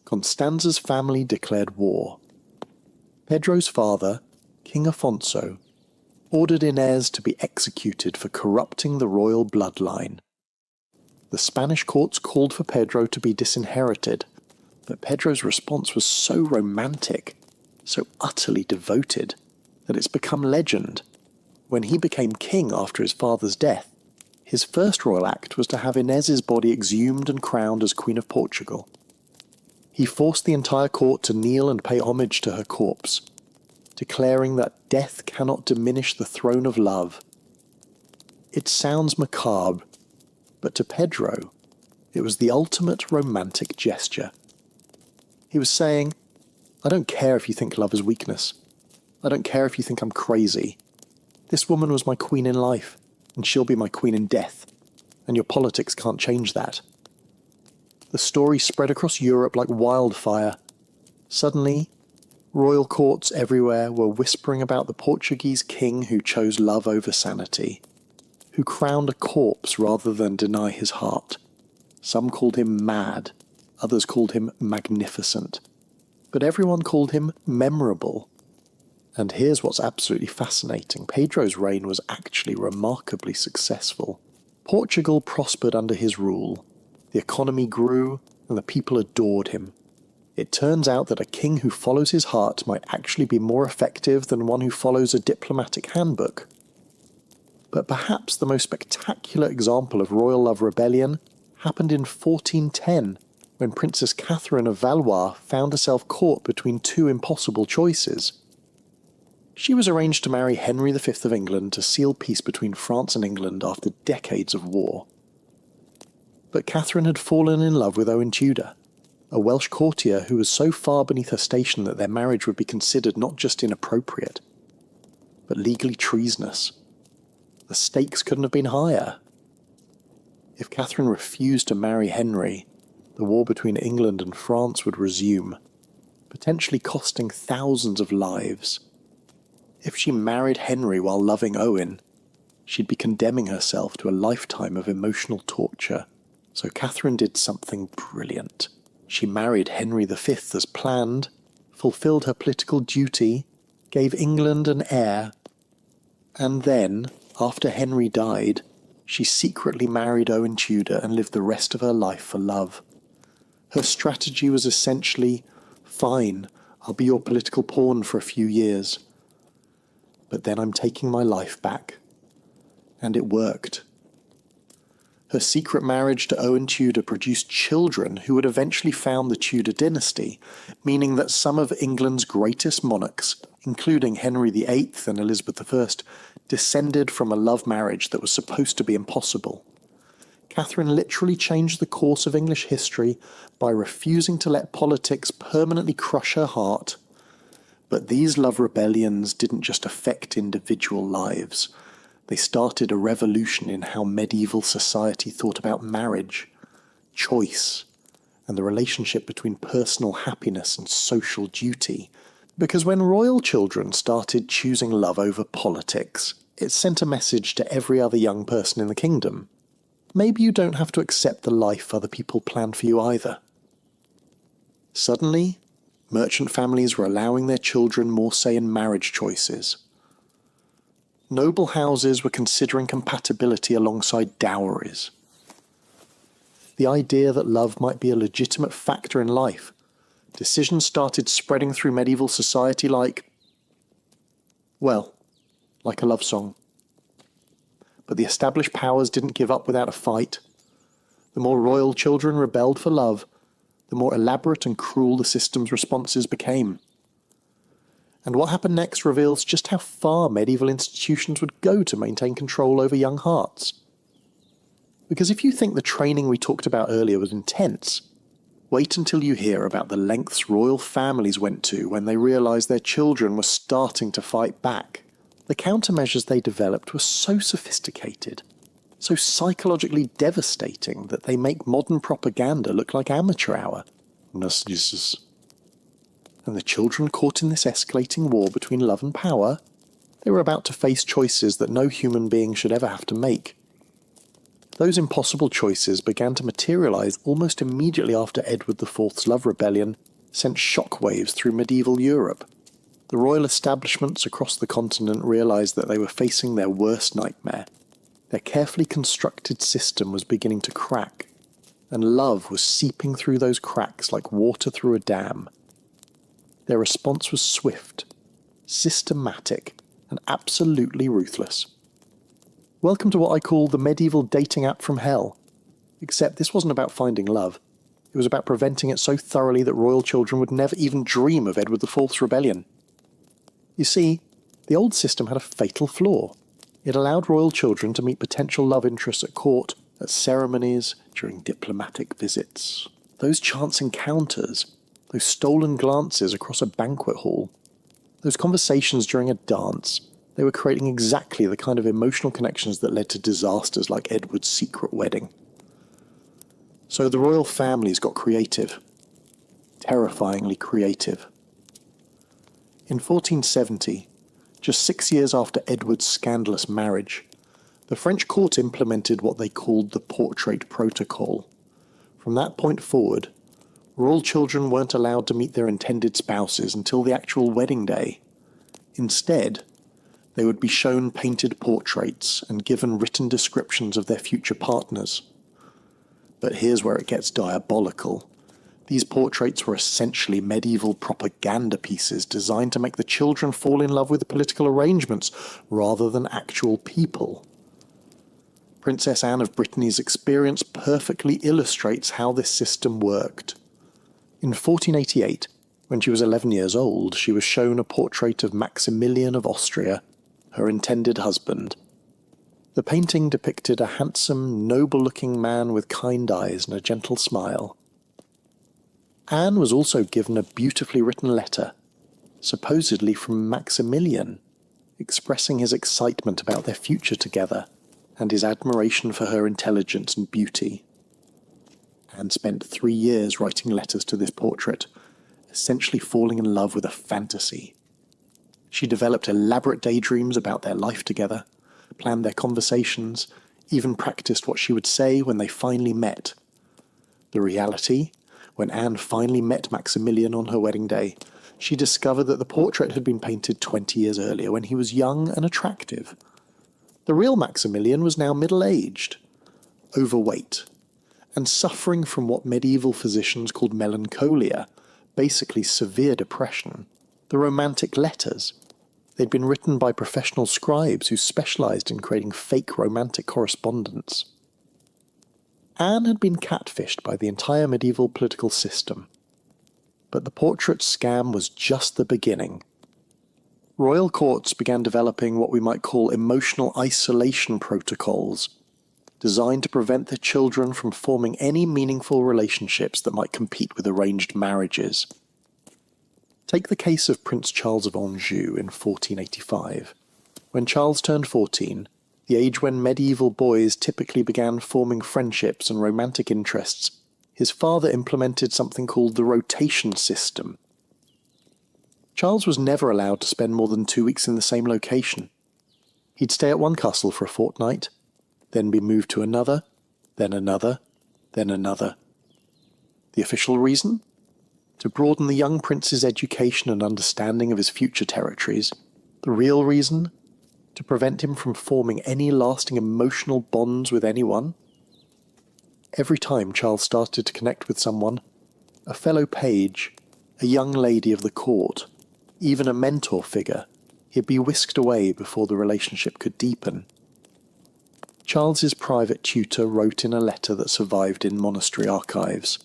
Constanza's family declared war. Pedro's father, King Afonso, ordered Inés to be executed for corrupting the royal bloodline. The Spanish courts called for Pedro to be disinherited, but Pedro's response was so romantic, so utterly devoted, that it's become legend. When he became king after his father's death, his first royal act was to have Inés's body exhumed and crowned as Queen of Portugal. He forced the entire court to kneel and pay homage to her corpse, declaring that death cannot diminish the throne of love. It sounds macabre, but to Pedro, it was the ultimate romantic gesture. He was saying, I don't care if you think love is weakness. I don't care if you think I'm crazy. This woman was my queen in life, and she'll be my queen in death, and your politics can't change that. The story spread across Europe like wildfire. Suddenly, royal courts everywhere were whispering about the Portuguese king who chose love over sanity, who crowned a corpse rather than deny his heart. Some called him mad, others called him magnificent, but everyone called him memorable. And here's what's absolutely fascinating. Pedro's reign was actually remarkably successful. Portugal prospered under his rule. The economy grew, and the people adored him. It turns out that a king who follows his heart might actually be more effective than one who follows a diplomatic handbook. But perhaps the most spectacular example of royal love rebellion happened in 1410, when Princess Catherine of Valois found herself caught between two impossible choices. She was arranged to marry Henry V of England to seal peace between France and England after decades of war. But Catherine had fallen in love with Owen Tudor, a Welsh courtier who was so far beneath her station that their marriage would be considered not just inappropriate, but legally treasonous. The stakes couldn't have been higher. If Catherine refused to marry Henry, the war between England and France would resume, potentially costing thousands of lives. If she married Henry while loving Owen, she'd be condemning herself to a lifetime of emotional torture. So Catherine did something brilliant. She married Henry V as planned, fulfilled her political duty, gave England an heir, and then, after Henry died, she secretly married Owen Tudor and lived the rest of her life for love. Her strategy was essentially, fine, I'll be your political pawn for a few years, but then I'm taking my life back. And it worked. Her secret marriage to Owen Tudor produced children who would eventually found the Tudor dynasty, meaning that some of England's greatest monarchs, including Henry VIII and Elizabeth I, descended from a love marriage that was supposed to be impossible. Catherine literally changed the course of English history by refusing to let politics permanently crush her heart. But these love rebellions didn't just affect individual lives. They started a revolution in how medieval society thought about marriage, choice, and the relationship between personal happiness and social duty. Because when royal children started choosing love over politics, it sent a message to every other young person in the kingdom. Maybe you don't have to accept the life other people plan for you either. Suddenly, merchant families were allowing their children more say in marriage choices. Noble houses were considering compatibility alongside dowries. The idea that love might be a legitimate factor in life. Decisions started spreading through medieval society like a love song. but the established powers didn't give up without a fight. The more royal children rebelled for love, the more elaborate and cruel the system's responses became. And what happened next reveals just how far medieval institutions would go to maintain control over young hearts. Because if you think the training we talked about earlier was intense, wait until you hear about the lengths royal families went to when they realised their children were starting to fight back. The countermeasures they developed were so sophisticated, so psychologically devastating that they make modern propaganda look like amateur hour. And the children caught in this escalating war between love and power, they were about to face choices that no human being should ever have to make. Those impossible choices began to materialise almost immediately after Edward IV's love rebellion sent shockwaves through medieval Europe. The royal establishments across the continent realised that they were facing their worst nightmare. Their carefully constructed system was beginning to crack, and love was seeping through those cracks like water through a dam. Their response was swift, systematic, and absolutely ruthless. Welcome to what I call the medieval dating app from hell. Except this wasn't about finding love. It was about preventing it so thoroughly that royal children would never even dream of Edward IV's rebellion. You see, the old system had a fatal flaw. It allowed royal children to meet potential love interests at court, at ceremonies, during diplomatic visits. Those chance encounters, those stolen glances across a banquet hall, those conversations during a dance, they were creating exactly the kind of emotional connections that led to disasters like Edward's secret wedding. So the royal families got creative. Terrifyingly creative. In 1470, just 6 years after Edward's scandalous marriage, the French court implemented what they called the Portrait Protocol. From that point forward, royal children weren't allowed to meet their intended spouses until the actual wedding day. Instead, they would be shown painted portraits and given written descriptions of their future partners. But here's where it gets diabolical. These portraits were essentially medieval propaganda pieces designed to make the children fall in love with the political arrangements rather than actual people. Princess Anne of Brittany's experience perfectly illustrates how this system worked. In 1488, when she was 11 years old, she was shown a portrait of Maximilian of Austria, her intended husband. The painting depicted a handsome, noble-looking man with kind eyes and a gentle smile. Anne was also given a beautifully written letter, supposedly from Maximilian, expressing his excitement about their future together and his admiration for her intelligence and beauty. Anne spent 3 years writing letters to this portrait, essentially falling in love with a fantasy. She developed elaborate daydreams about their life together, planned their conversations, even practiced what she would say when they finally met. The reality, when Anne finally met Maximilian on her wedding day, she discovered that the portrait had been painted 20 years earlier when he was young and attractive. The real Maximilian was now middle-aged, overweight, and suffering from what medieval physicians called melancholia, basically severe depression. The romantic letters. They'd been written by professional scribes who specialised in creating fake romantic correspondence. Anne had been catfished by the entire medieval political system. But the portrait scam was just the beginning. Royal courts began developing what we might call emotional isolation protocols, designed to prevent their children from forming any meaningful relationships that might compete with arranged marriages. Take the case of Prince Charles of Anjou in 1485. When Charles turned 14, the age when medieval boys typically began forming friendships and romantic interests, his father implemented something called the rotation system. Charles was never allowed to spend more than 2 weeks in the same location. He'd stay at one castle for a fortnight, then be moved to another, then another, then another. The official reason? To broaden the young prince's education and understanding of his future territories. The real reason? To prevent him from forming any lasting emotional bonds with anyone. Every time Charles started to connect with someone, a fellow page, a young lady of the court, even a mentor figure, he'd be whisked away before the relationship could deepen. Charles's private tutor wrote in a letter that survived in monastery archives,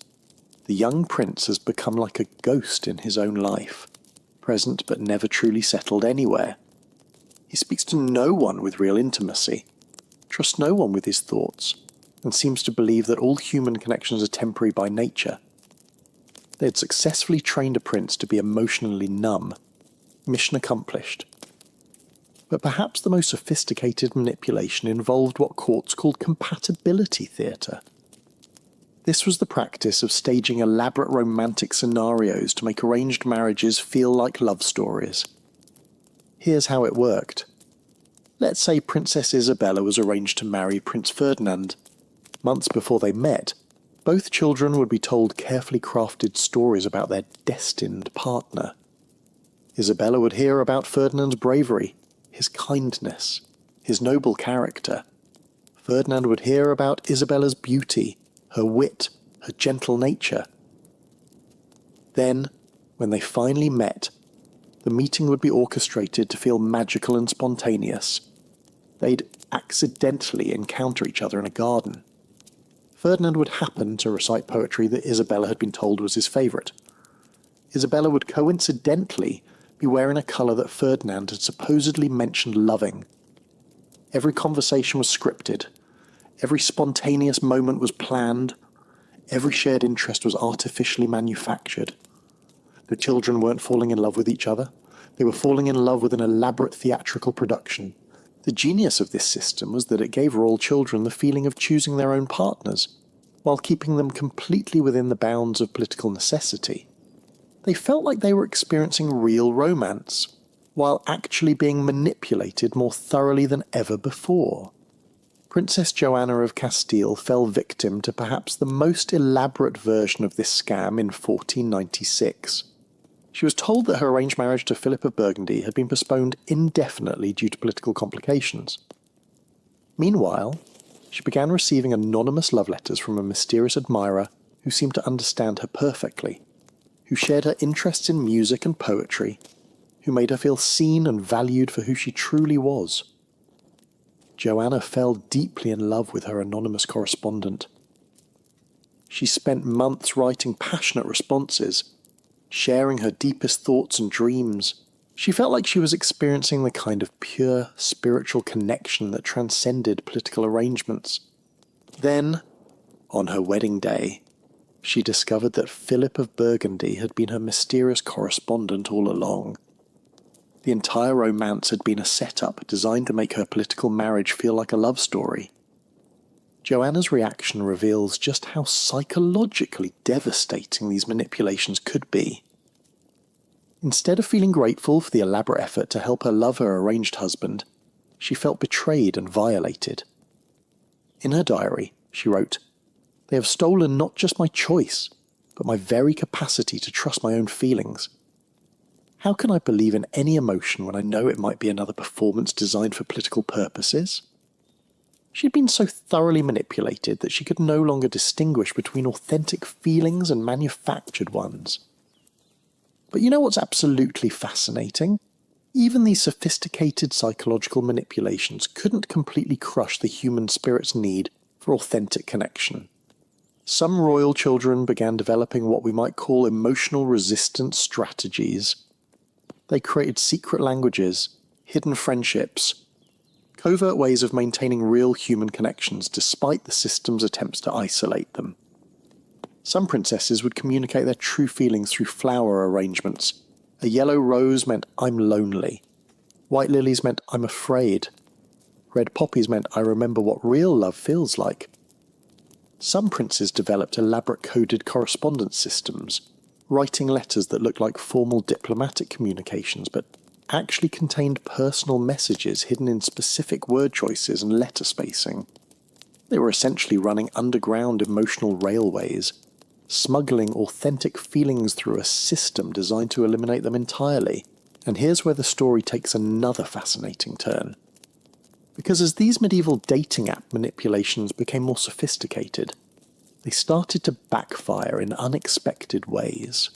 "The young prince has become like a ghost in his own life, present but never truly settled anywhere. He speaks to no one with real intimacy, trusts no one with his thoughts, and seems to believe that all human connections are temporary by nature." They had successfully trained a prince to be emotionally numb. Mission accomplished. But perhaps the most sophisticated manipulation involved what courts called compatibility theatre. This was the practice of staging elaborate romantic scenarios to make arranged marriages feel like love stories. Here's how it worked. Let's say Princess Isabella was arranged to marry Prince Ferdinand. Months before they met, both children would be told carefully crafted stories about their destined partner. Isabella would hear about Ferdinand's bravery, his kindness, his noble character. Ferdinand would hear about Isabella's beauty, her wit, her gentle nature. Then, when they finally met, the meeting would be orchestrated to feel magical and spontaneous. They'd accidentally encounter each other in a garden. Ferdinand would happen to recite poetry that Isabella had been told was his favourite. Isabella would coincidentally be wearing a colour that Ferdinand had supposedly mentioned loving. Every conversation was scripted. Every spontaneous moment was planned. Every shared interest was artificially manufactured. The children weren't falling in love with each other. They were falling in love with an elaborate theatrical production. The genius of this system was that it gave royal children the feeling of choosing their own partners, while keeping them completely within the bounds of political necessity. They felt like they were experiencing real romance, while actually being manipulated more thoroughly than ever before. Princess Joanna of Castile fell victim to perhaps the most elaborate version of this scam in 1496. She was told that her arranged marriage to Philip of Burgundy had been postponed indefinitely due to political complications. Meanwhile, she began receiving anonymous love letters from a mysterious admirer who seemed to understand her perfectly, who shared her interests in music and poetry, who made her feel seen and valued for who she truly was. Joanna fell deeply in love with her anonymous correspondent. She spent months writing passionate responses, sharing her deepest thoughts and dreams. She felt like she was experiencing the kind of pure spiritual connection that transcended political arrangements. Then, on her wedding day, she discovered that Philip of Burgundy had been her mysterious correspondent all along. The entire romance had been a setup designed to make her political marriage feel like a love story. Joanna's reaction reveals just how psychologically devastating these manipulations could be. Instead of feeling grateful for the elaborate effort to help her love her arranged husband, she felt betrayed and violated. In her diary, she wrote, "They have stolen not just my choice, but my very capacity to trust my own feelings. How can I believe in any emotion when I know it might be another performance designed for political purposes?" She had been so thoroughly manipulated that she could no longer distinguish between authentic feelings and manufactured ones. But you know what's absolutely fascinating? Even these sophisticated psychological manipulations couldn't completely crush the human spirit's need for authentic connection. Some royal children began developing what we might call emotional resistance strategies. They created secret languages, hidden friendships, covert ways of maintaining real human connections despite the system's attempts to isolate them. Some princesses would communicate their true feelings through flower arrangements. A yellow rose meant "I'm lonely." White lilies meant "I'm afraid." Red poppies meant "I remember what real love feels like." Some princes developed elaborate coded correspondence systems, writing letters that looked like formal diplomatic communications but actually contained personal messages hidden in specific word choices and letter spacing. They were essentially running underground emotional railways, smuggling authentic feelings through a system designed to eliminate them entirely. And here's where the story takes another fascinating turn. Because as these medieval dating app manipulations became more sophisticated, they started to backfire in unexpected ways.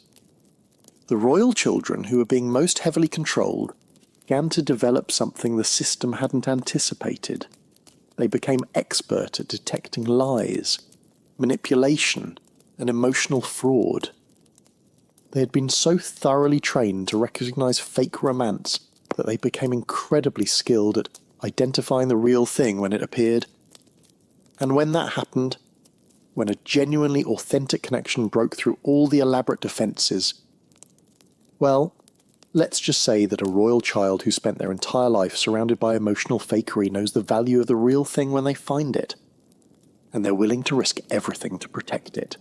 The royal children who were being most heavily controlled began to develop something the system hadn't anticipated: They became expert at detecting lies, manipulation, and emotional fraud. They had been so thoroughly trained to recognize fake romance that they became incredibly skilled at identifying the real thing when it appeared. And when that happened, when a genuinely authentic connection broke through all the elaborate defenses, well, let's just say that a royal child who spent their entire life surrounded by emotional fakery knows the value of the real thing when they find it, and they're willing to risk everything to protect it.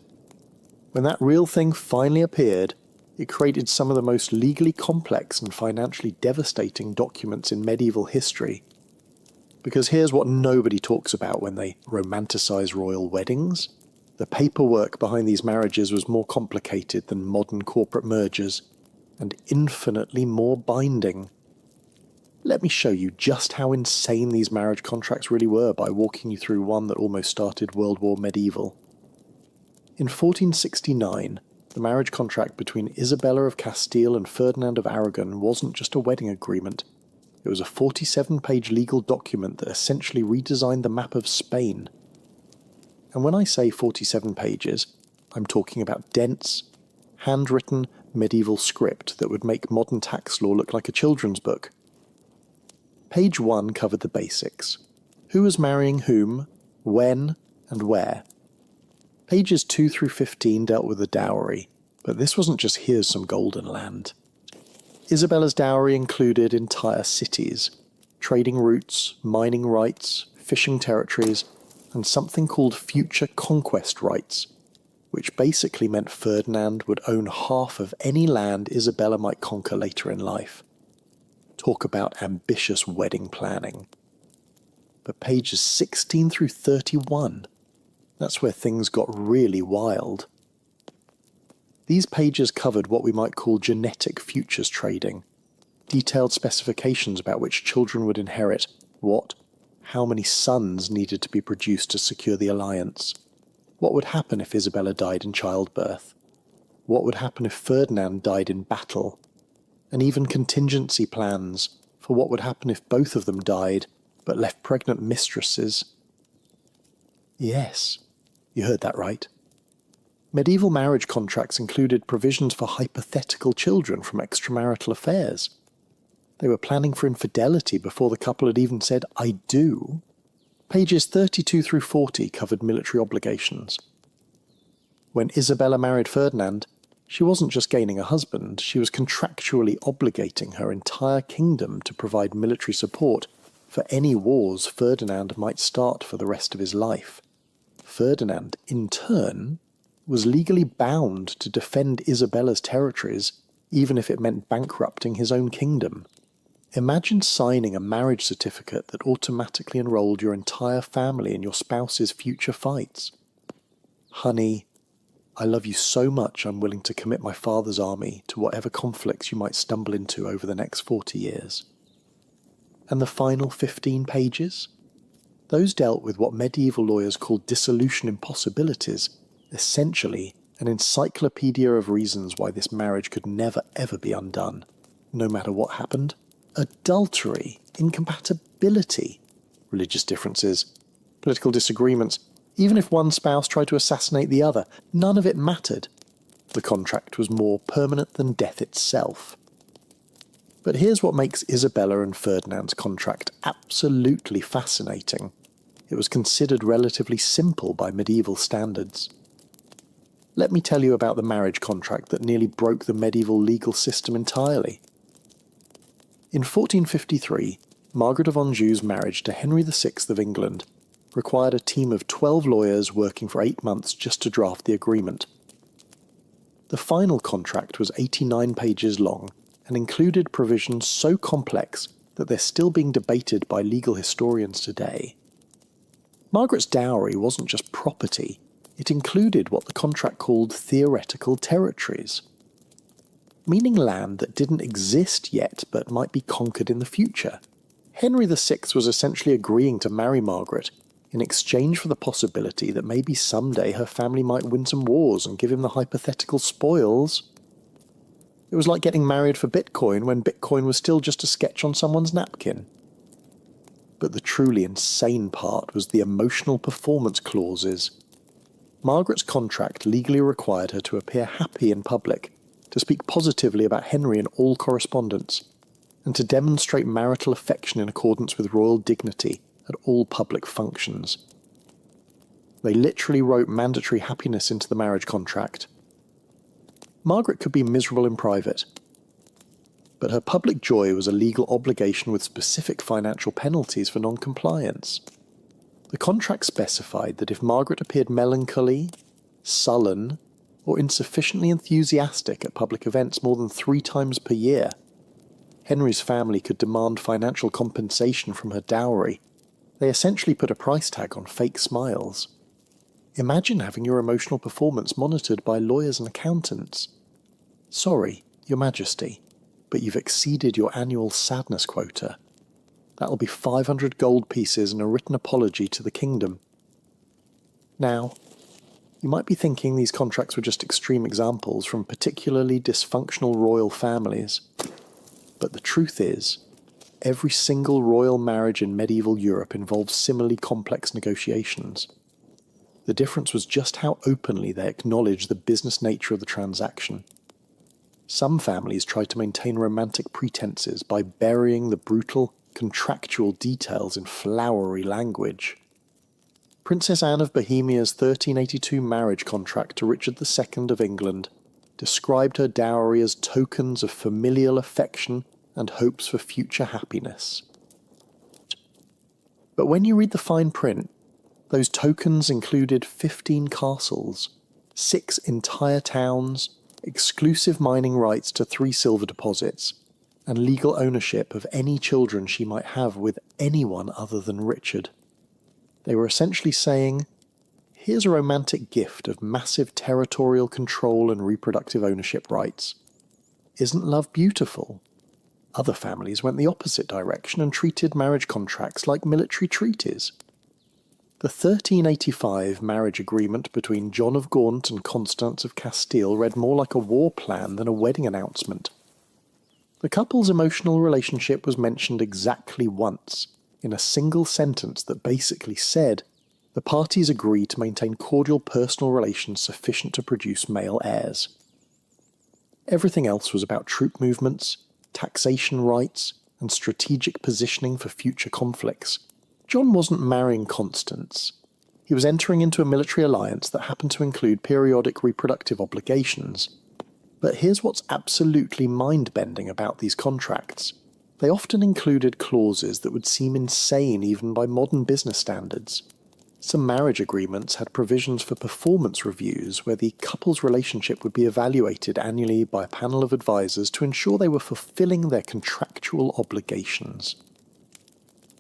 When that real thing finally appeared, it created some of the most legally complex and financially devastating documents in medieval history. Because here's what nobody talks about when they romanticize royal weddings. The paperwork behind these marriages was more complicated than modern corporate mergers, and infinitely more binding. Let me show you just how insane these marriage contracts really were by walking you through one that almost started World War Medieval. In 1469, the marriage contract between Isabella of Castile and Ferdinand of Aragon wasn't just a wedding agreement. It was a 47-page legal document that essentially redesigned the map of Spain. And when I say 47 pages, I'm talking about dense, handwritten medieval script that would make modern tax law look like a children's book. Page 1 covered the basics. Who was marrying whom, when, and where. Pages 2 through 15 dealt with the dowry, but this wasn't just here's some golden land. Isabella's dowry included entire cities, trading routes, mining rights, fishing territories, and something called future conquest rights, which basically meant Ferdinand would own half of any land Isabella might conquer later in life. Talk about ambitious wedding planning. But pages 16 through 31, that's where things got really wild. These pages covered what we might call genetic futures trading, detailed specifications about which children would inherit what, how many sons needed to be produced to secure the alliance, what would happen if Isabella died in childbirth, what would happen if Ferdinand died in battle, and even contingency plans for what would happen if both of them died but left pregnant mistresses. Yes, you heard that right. Medieval marriage contracts included provisions for hypothetical children from extramarital affairs. They were planning for infidelity before the couple had even said, "I do." Pages 32 through 40 covered military obligations. When Isabella married Ferdinand, she wasn't just gaining a husband, she was contractually obligating her entire kingdom to provide military support for any wars Ferdinand might start for the rest of his life. Ferdinand, in turn, was legally bound to defend Isabella's territories, even if it meant bankrupting his own kingdom. Imagine signing a marriage certificate that automatically enrolled your entire family in your spouse's future fights. Honey, I love you so much I'm willing to commit my father's army to whatever conflicts you might stumble into over the next 40 years. And the final 15 pages? Those dealt with what medieval lawyers called dissolution impossibilities, essentially an encyclopedia of reasons why this marriage could never ever be undone, no matter what happened. Adultery, incompatibility, religious differences, political disagreements, even if one spouse tried to assassinate the other, none of it mattered. The contract was more permanent than death itself. But here's what makes Isabella and Ferdinand's contract absolutely fascinating. It was considered relatively simple by medieval standards. Let me tell you about the marriage contract that nearly broke the medieval legal system entirely. In 1453, Margaret of Anjou's marriage to Henry VI of England required a team of 12 lawyers working for 8 months just to draft the agreement. The final contract was 89 pages long and included provisions so complex that they're still being debated by legal historians today. Margaret's dowry wasn't just property, it included what the contract called theoretical territories, meaning land that didn't exist yet but might be conquered in the future. Henry VI was essentially agreeing to marry Margaret in exchange for the possibility that maybe someday her family might win some wars and give him the hypothetical spoils. It was like getting married for Bitcoin when Bitcoin was still just a sketch on someone's napkin. But the truly insane part was the emotional performance clauses. Margaret's contract legally required her to appear happy in public, to speak positively about Henry in all correspondence, and to demonstrate marital affection in accordance with royal dignity at all public functions. They literally wrote mandatory happiness into the marriage contract. Margaret could be miserable in private, but her public joy was a legal obligation with specific financial penalties for non-compliance. The contract specified that if Margaret appeared melancholy, sullen, or insufficiently enthusiastic at public events more than 3 times per year, Henry's family could demand financial compensation from her dowry. They essentially put a price tag on fake smiles. Imagine having your emotional performance monitored by lawyers and accountants. Sorry, Your Majesty, but you've exceeded your annual sadness quota. That'll be 500 gold pieces and a written apology to the kingdom. Now, you might be thinking these contracts were just extreme examples from particularly dysfunctional royal families. But the truth is, every single royal marriage in medieval Europe involved similarly complex negotiations. The difference was just how openly they acknowledged the business nature of the transaction. Some families tried to maintain romantic pretenses by burying the brutal, contractual details in flowery language. Princess Anne of Bohemia's 1382 marriage contract to Richard II of England described her dowry as tokens of familial affection and hopes for future happiness. But when you read the fine print, those tokens included 15 castles, 6 entire towns, exclusive mining rights to 3 silver deposits, and legal ownership of any children she might have with anyone other than Richard. They were essentially saying, here's a romantic gift of massive territorial control and reproductive ownership rights. Isn't love beautiful? Other families went the opposite direction and treated marriage contracts like military treaties. The 1385 marriage agreement between John of Gaunt and Constance of Castile read more like a war plan than a wedding announcement. The couple's emotional relationship was mentioned exactly once, in a single sentence that basically said, the parties agree to maintain cordial personal relations sufficient to produce male heirs. Everything else was about troop movements, taxation rights, and strategic positioning for future conflicts. John wasn't marrying Constance. He was entering into a military alliance that happened to include periodic reproductive obligations. But here's what's absolutely mind-bending about these contracts. They often included clauses that would seem insane even by modern business standards. Some marriage agreements had provisions for performance reviews where the couple's relationship would be evaluated annually by a panel of advisors to ensure they were fulfilling their contractual obligations.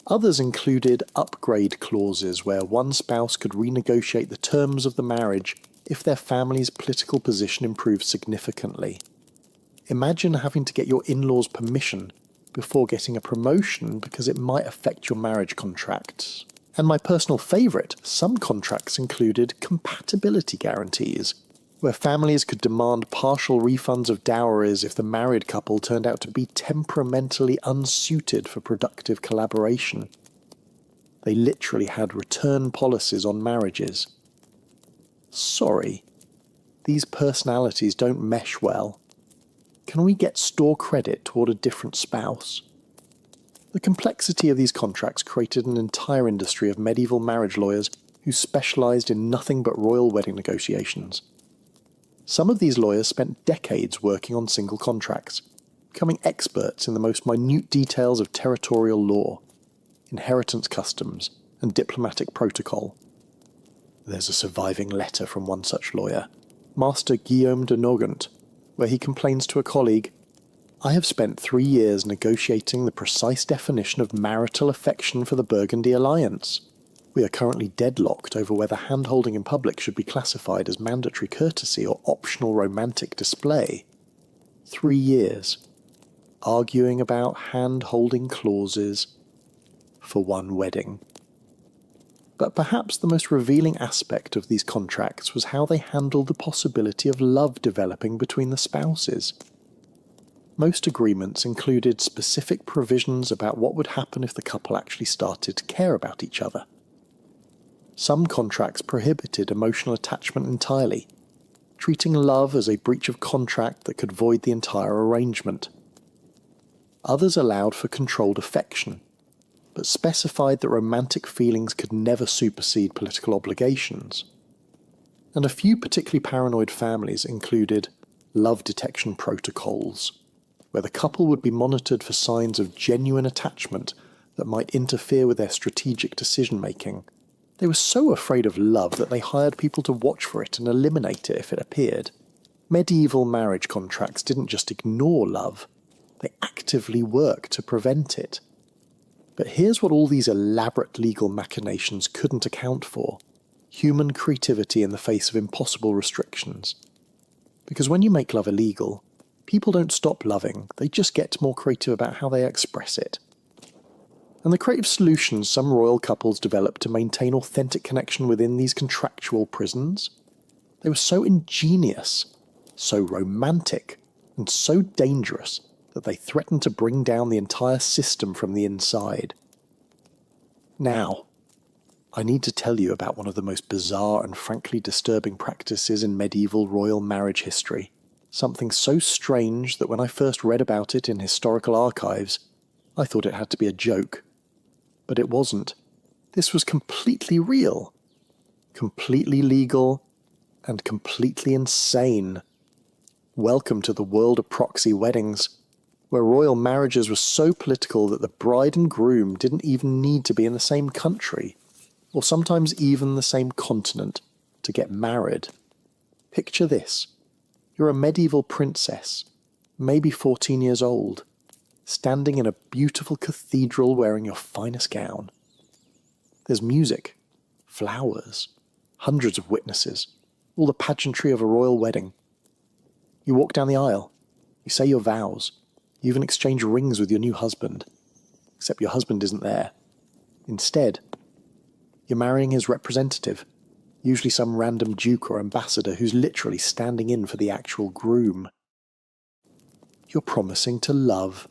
Others included upgrade clauses where one spouse could renegotiate the terms of the marriage if their family's political position improved significantly. Imagine having to get your in-laws' permission before getting a promotion because it might affect your marriage contract. And my personal favourite, some contracts included compatibility guarantees, where families could demand partial refunds of dowries if the married couple turned out to be temperamentally unsuited for productive collaboration. They literally had return policies on marriages. Sorry, these personalities don't mesh well. Can we get store credit toward a different spouse? The complexity of these contracts created an entire industry of medieval marriage lawyers who specialised in nothing but royal wedding negotiations. Some of these lawyers spent decades working on single contracts, becoming experts in the most minute details of territorial law, inheritance customs, and diplomatic protocol. There's a surviving letter from one such lawyer, Master Guillaume de Nogent, where he complains to a colleague, I have spent 3 years negotiating the precise definition of marital affection for the Burgundy alliance. We are currently deadlocked over whether hand-holding in public should be classified as mandatory courtesy or optional romantic display. 3 years. Arguing about hand-holding clauses for one wedding. But perhaps the most revealing aspect of these contracts was how they handled the possibility of love developing between the spouses. Most agreements included specific provisions about what would happen if the couple actually started to care about each other. Some contracts prohibited emotional attachment entirely, treating love as a breach of contract that could void the entire arrangement. Others allowed for controlled affection, but specified that romantic feelings could never supersede political obligations. And a few particularly paranoid families included love detection protocols, where the couple would be monitored for signs of genuine attachment that might interfere with their strategic decision-making. They were so afraid of love that they hired people to watch for it and eliminate it if it appeared. Medieval marriage contracts didn't just ignore love, they actively worked to prevent it. But here's what all these elaborate legal machinations couldn't account for: human creativity in the face of impossible restrictions. Because when you make love illegal, people don't stop loving, they just get more creative about how they express it. And the creative solutions some royal couples developed to maintain authentic connection within these contractual prisons, they were so ingenious, so romantic, and so dangerous that they threatened to bring down the entire system from the inside. Now, I need to tell you about one of the most bizarre and frankly disturbing practices in medieval royal marriage history. Something so strange that when I first read about it in historical archives, I thought it had to be a joke. But it wasn't. This was completely real, completely legal, and completely insane. Welcome to the world of proxy weddings, where royal marriages were so political that the bride and groom didn't even need to be in the same country, or sometimes even the same continent, to get married. Picture this. You're a medieval princess, maybe 14 years old, standing in a beautiful cathedral wearing your finest gown. There's music, flowers, hundreds of witnesses, all the pageantry of a royal wedding. You walk down the aisle, you say your vows, you even exchange rings with your new husband, except your husband isn't there. Instead, you're marrying his representative, usually some random duke or ambassador who's literally standing in for the actual groom. You're promising to love,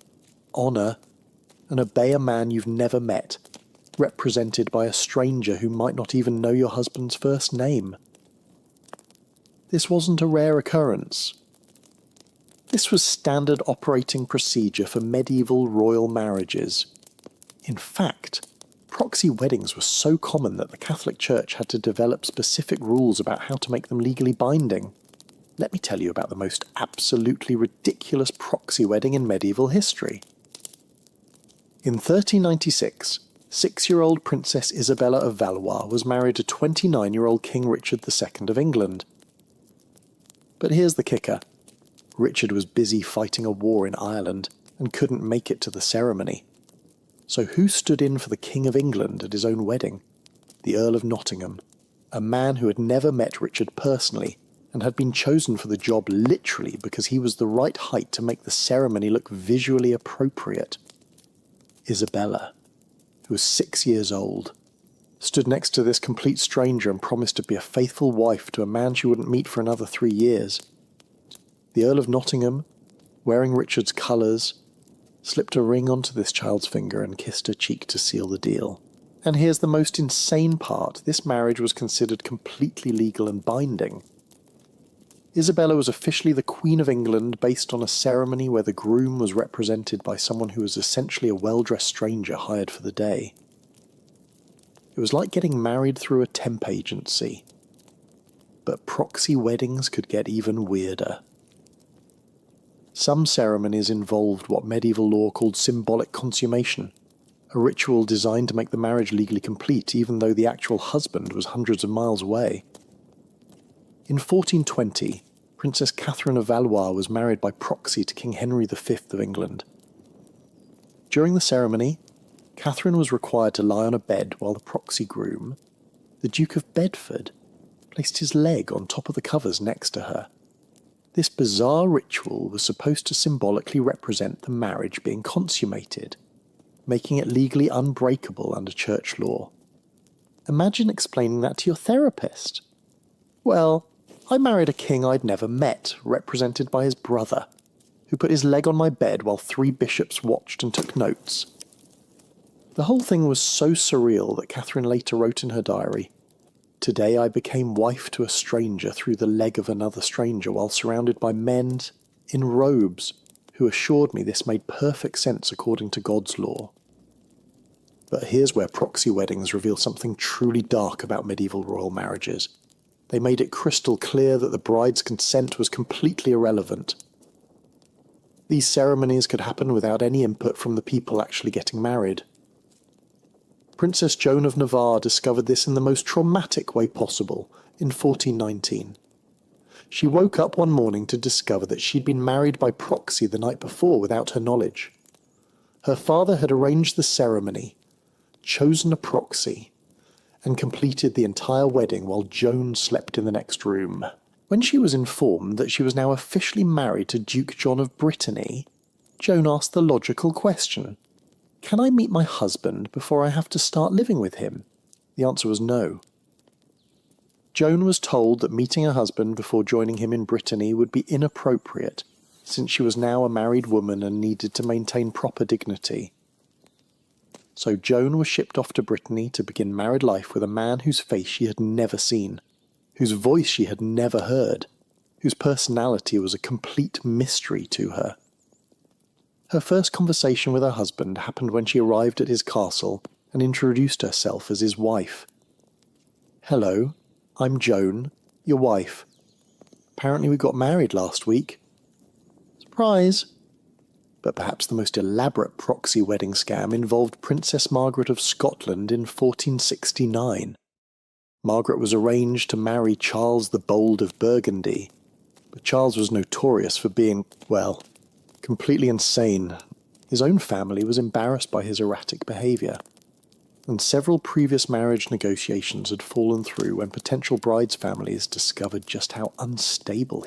honour, and obey a man you've never met, represented by a stranger who might not even know your husband's first name. This wasn't a rare occurrence. This was standard operating procedure for medieval royal marriages. In fact, proxy weddings were so common that the Catholic Church had to develop specific rules about how to make them legally binding. Let me tell you about the most absolutely ridiculous proxy wedding in medieval history. In 1396, 6-year-old Princess Isabella of Valois was married to 29-year-old King Richard II of England. But here's the kicker. Richard was busy fighting a war in Ireland and couldn't make it to the ceremony. So who stood in for the King of England at his own wedding? The Earl of Nottingham, a man who had never met Richard personally and had been chosen for the job literally because he was the right height to make the ceremony look visually appropriate. Isabella, who was 6 years old, stood next to this complete stranger and promised to be a faithful wife to a man she wouldn't meet for another 3 years. The Earl of Nottingham, wearing Richard's colours, slipped a ring onto this child's finger and kissed her cheek to seal the deal. And here's the most insane part. This marriage was considered completely legal and binding. Isabella was officially the Queen of England based on a ceremony where the groom was represented by someone who was essentially a well-dressed stranger hired for the day. It was like getting married through a temp agency. But proxy weddings could get even weirder. Some ceremonies involved what medieval law called symbolic consummation, a ritual designed to make the marriage legally complete even though the actual husband was hundreds of miles away. In 1420, Princess Catherine of Valois was married by proxy to King Henry V of England. During the ceremony, Catherine was required to lie on a bed while the proxy groom, the Duke of Bedford, placed his leg on top of the covers next to her. This bizarre ritual was supposed to symbolically represent the marriage being consummated, making it legally unbreakable under church law. Imagine explaining that to your therapist. Well, I married a king I'd never met, represented by his brother, who put his leg on my bed while 3 bishops watched and took notes. The whole thing was so surreal that Catherine later wrote in her diary, "Today I became wife to a stranger through the leg of another stranger while surrounded by men in robes who assured me this made perfect sense according to God's law." But here's where proxy weddings reveal something truly dark about medieval royal marriages. They made it crystal clear that the bride's consent was completely irrelevant. These ceremonies could happen without any input from the people actually getting married. Princess Joan of Navarre discovered this in the most traumatic way possible in 1419. She woke up one morning to discover that she'd been married by proxy the night before without her knowledge. Her father had arranged the ceremony, chosen a proxy, and completed the entire wedding while Joan slept in the next room. When she was informed that she was now officially married to Duke John of Brittany, Joan asked the logical question, "Can I meet my husband before I have to start living with him?" The answer was no. Joan was told that meeting her husband before joining him in Brittany would be inappropriate, since she was now a married woman and needed to maintain proper dignity. So Joan was shipped off to Brittany to begin married life with a man whose face she had never seen, whose voice she had never heard, whose personality was a complete mystery to her. Her first conversation with her husband happened when she arrived at his castle and introduced herself as his wife. "Hello, I'm Joan, your wife. Apparently we got married last week." Surprise! But perhaps the most elaborate proxy wedding scam involved Princess Margaret of Scotland in 1469. Margaret was arranged to marry Charles the Bold of Burgundy, but Charles was notorious for being, well, completely insane. His own family was embarrassed by his erratic behaviour, and several previous marriage negotiations had fallen through when potential brides' families discovered just how unstable